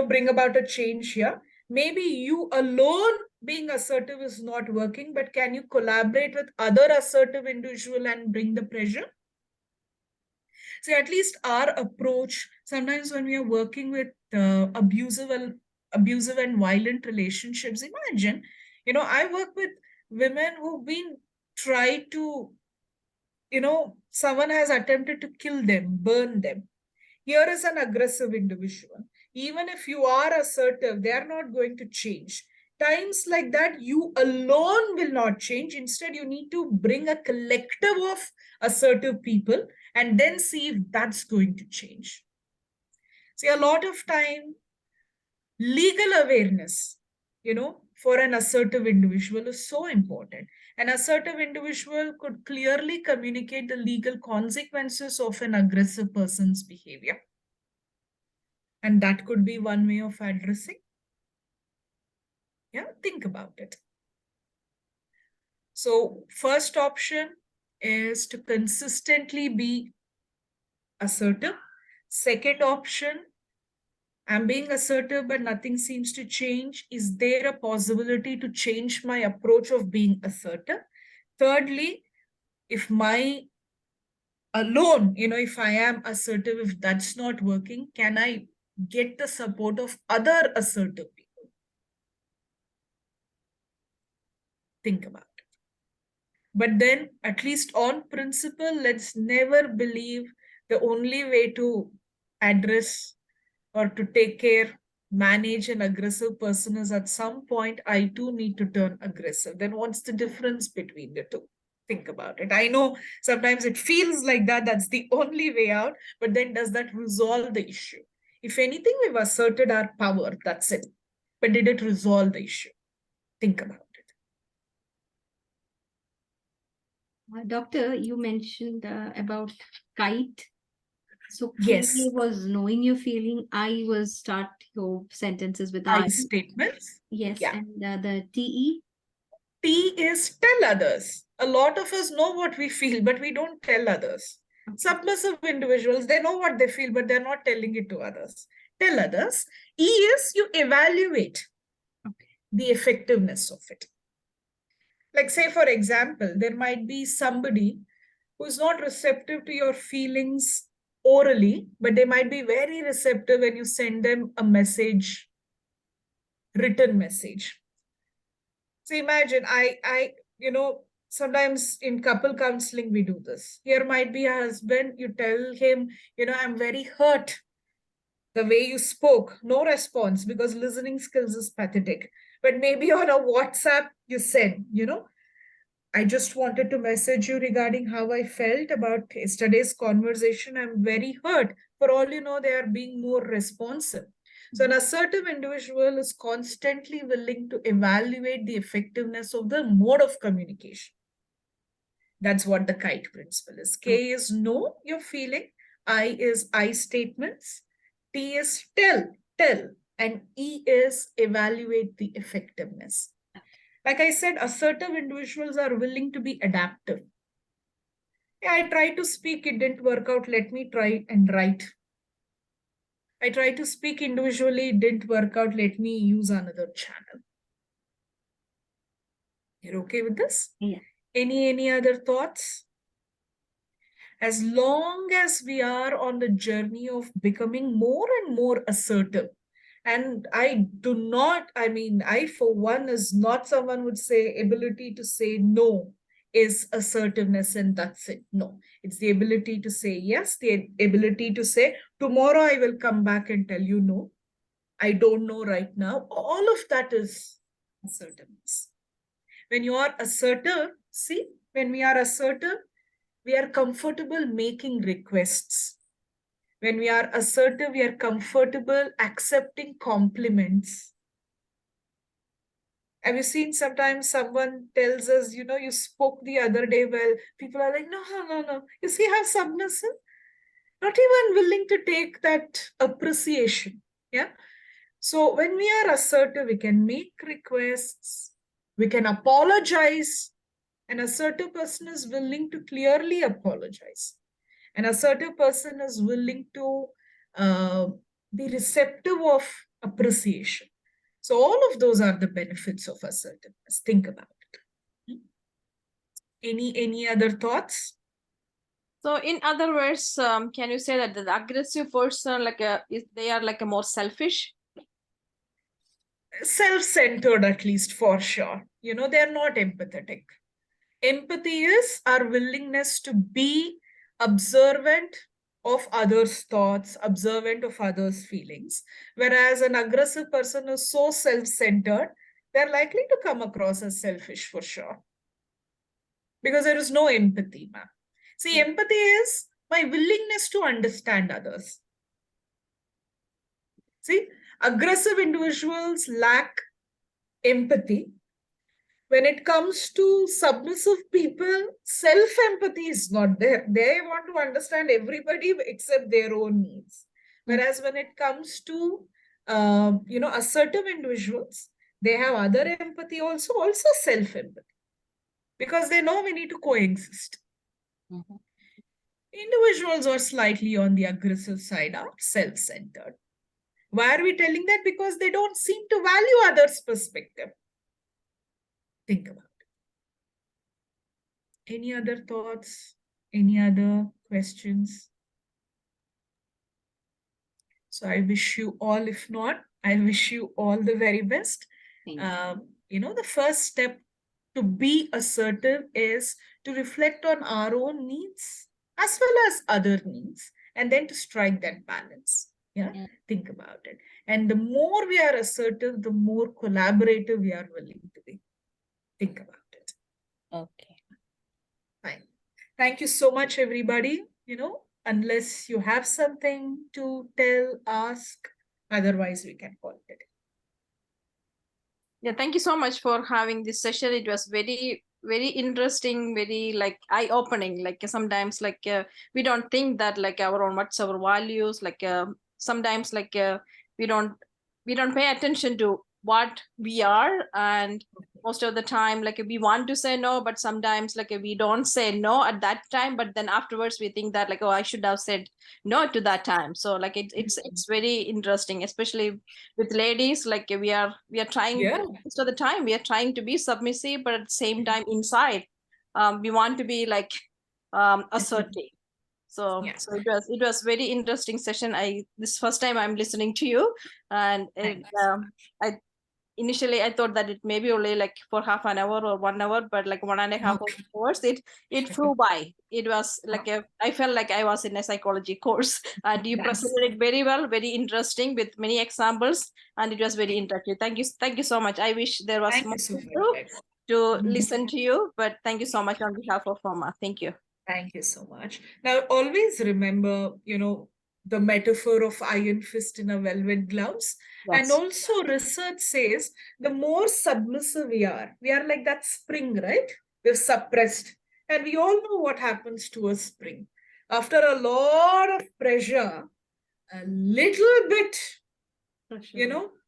bring about a change here. Maybe you alone being assertive is not working, but can you collaborate with other assertive individual and bring the pressure? So at least our approach, sometimes when we are working with abusive and violent relationships, imagine, I work with women who've been tried to, someone has attempted to kill them, burn them. Here is an aggressive individual. Even if you are assertive, they are not going to change. Times like that, you alone will not change. Instead, you need to bring a collective of assertive people and then see if that's going to change. See, a lot of time, legal awareness, for an assertive individual is so important. An assertive individual could clearly communicate the legal consequences of an aggressive person's behavior. And that could be one way of addressing. Yeah, think about it. So first option is to consistently be assertive. Second option, I'm being assertive, but nothing seems to change. Is there a possibility to change my approach of being assertive? Thirdly, if my alone, if I am assertive, if that's not working, can I get the support of other assertive people? Think about it. But then, at least on principle, let's never believe the only way to address or to take care, manage an aggressive person is at some point, I too need to turn aggressive. Then what's the difference between the two? Think about it. I know sometimes it feels like that's the only way out, but then does that resolve the issue? If anything, we've asserted our power, that's it. But did it resolve the issue? Think about it. Doctor, you mentioned about kite. So Yes. K was knowing your feeling. I was start your sentences with I statements. Yes, Yeah. and the TE? T is tell others. A lot of us know what we feel, but we don't tell others. Okay. Submissive individuals, they know what they feel, but they're not telling it to others. Tell others. E is you evaluate the effectiveness of it. Like say, for example, there might be somebody who's not receptive to your feelings orally, but they might be very receptive when you send them a message, written message. So imagine, sometimes in couple counseling, we do this. Here might be a husband, you tell him, I'm very hurt. The way you spoke, no response because listening skills is pathetic. But maybe on a WhatsApp, you said, I just wanted to message you regarding how I felt about yesterday's conversation. I'm very hurt. For all you know, they are being more responsive. So an assertive individual is constantly willing to evaluate the effectiveness of the mode of communication. That's what the kite principle is. K is know your feeling. I is I statements. T is tell. And E is evaluate the effectiveness. Like I said, assertive individuals are willing to be adaptive. Yeah, I tried to speak, it didn't work out. Let me try and write. I tried to speak individually, it didn't work out. Let me use another channel. You're okay with this? Yeah. Any other thoughts? As long as we are on the journey of becoming more and more assertive, and I for one is not someone would say ability to say no is assertiveness and that's it. No, it's the ability to say yes, the ability to say tomorrow I will come back and tell you no. I don't know right now. All of that is assertiveness. When you are assertive, when we are assertive, we are comfortable making requests. When we are assertive, we are comfortable accepting compliments. Have you seen sometimes someone tells us, you spoke the other day well, people are like, no. You see how submissive? Not even willing to take that appreciation. Yeah. So when we are assertive, we can make requests, we can apologize. An assertive person is willing to clearly apologize. An assertive person is willing to be receptive of appreciation. So all of those are the benefits of assertiveness. Think about it. Any other thoughts? So in other words, can you say that the aggressive person, they are like a more selfish? Self-centered, at least, for sure. They're not empathetic. Empathy is our willingness to be observant of others' thoughts, observant of others' feelings. Whereas an aggressive person is so self-centered, they're likely to come across as selfish for sure. Because there is no empathy, ma'am. See, empathy is my willingness to understand others. See, aggressive individuals lack empathy. When it comes to submissive people, self-empathy is not there. They want to understand everybody except their own needs. Whereas when it comes to, assertive individuals, they have other empathy also self-empathy. Because they know we need to coexist. Mhm. Individuals who are slightly on the aggressive side are self-centered. Why are we telling that? Because they don't seem to value others' perspective. Think about it. Any other thoughts? Any other questions? So I wish you all, if not, I wish you all the very best. The first step to be assertive is to reflect on our own needs as well as other needs, and then to strike that balance. Yeah? Think about it. And the more we are assertive, the more collaborative we are willing to be. Think about it. Okay. Fine. Thank you so much, everybody. Unless you have something to tell, ask, otherwise we can call it. Yeah, thank you so much for having this session. It was very, very interesting, very eye-opening. Sometimes we don't think that what's our values. Sometimes we don't pay attention to what we are, and most of the time we want to say no, but sometimes we don't say no at that time, but then afterwards we think that oh, I should have said no to that time. So it's very interesting, especially with ladies. We are trying, most of the time we are trying to be submissive, but at the same time inside we want to be assertive. So it was very interesting session. This first time I'm listening to you, and I initially I thought that it may be only for half an hour or 1 hour, but 1.5 hours it flew by. It was I felt like I was in a psychology course, and you presented it very well, very interesting with many examples, and it was very interactive. Thank you so much. I wish there was more people to listen to you, but thank you so much on behalf of FOMAA. Thank you. Thank you so much. Now, always remember, the metaphor of iron fist in a velvet gloves. And also research says the more submissive we are like that spring, right? We're suppressed. And we all know what happens to a spring. After a lot of pressure, a little bit,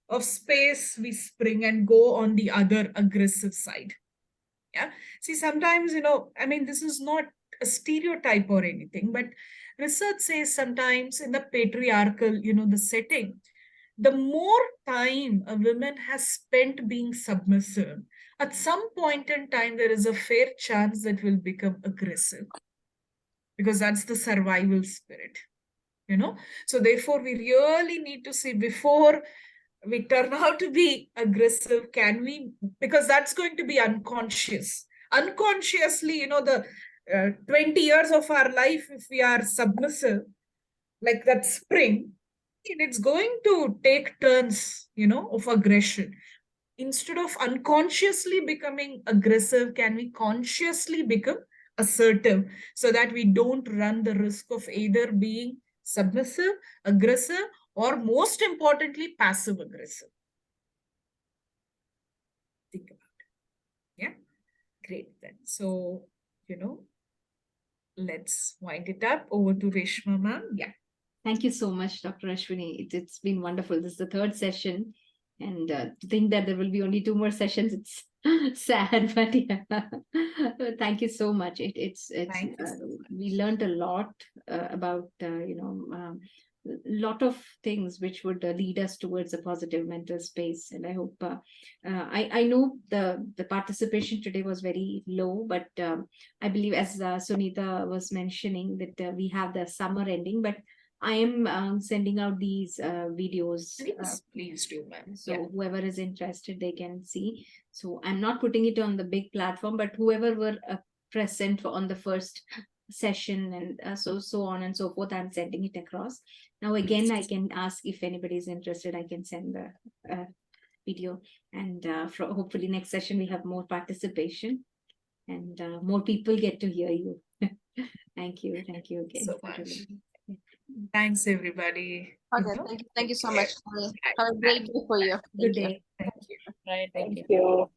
of space, we spring and go on the other aggressive side. Yeah. See, sometimes, this is not a stereotype or anything, but research says sometimes in the patriarchal, the setting, the more time a woman has spent being submissive, at some point in time, there is a fair chance that will become aggressive, because that's the survival spirit, So therefore, we really need to see before we turn out to be aggressive, can we, because that's going to be unconscious. Unconsciously, the 20 years of our life, if we are submissive, like that spring, it's going to take turns, of aggression. Instead of unconsciously becoming aggressive, can we consciously become assertive, so that we don't run the risk of either being submissive, aggressive, or most importantly, passive aggressive? Think about it. Yeah, great then. So, let's wind it up. Over to Reshma ma'am. Yeah. Thank you so much, Dr. Ashwini. It's been wonderful. This is the third session. And to think that there will be only 2 more sessions, it's sad, but yeah. Thank you so much. It's Thank you so we learned a lot about lot of things which would lead us towards a positive mental space. And I hope I know the participation today was very low, but I believe, as Sunita was mentioning, that we have the summer ending, but I am sending out these videos. Please do, ma'am. So Yeah. whoever is interested, they can see. So I'm not putting it on the big platform, but whoever were present on the first session and so on and so forth, I'm sending it across. Now again, I can ask if anybody is interested, I can send the video, and hopefully next session we have more participation and more people get to hear you. Thank you again. So much. Thanks, everybody. Okay, thank you so much. Yeah. Have a great day for you. Good day. Thank you. Right. Thank you.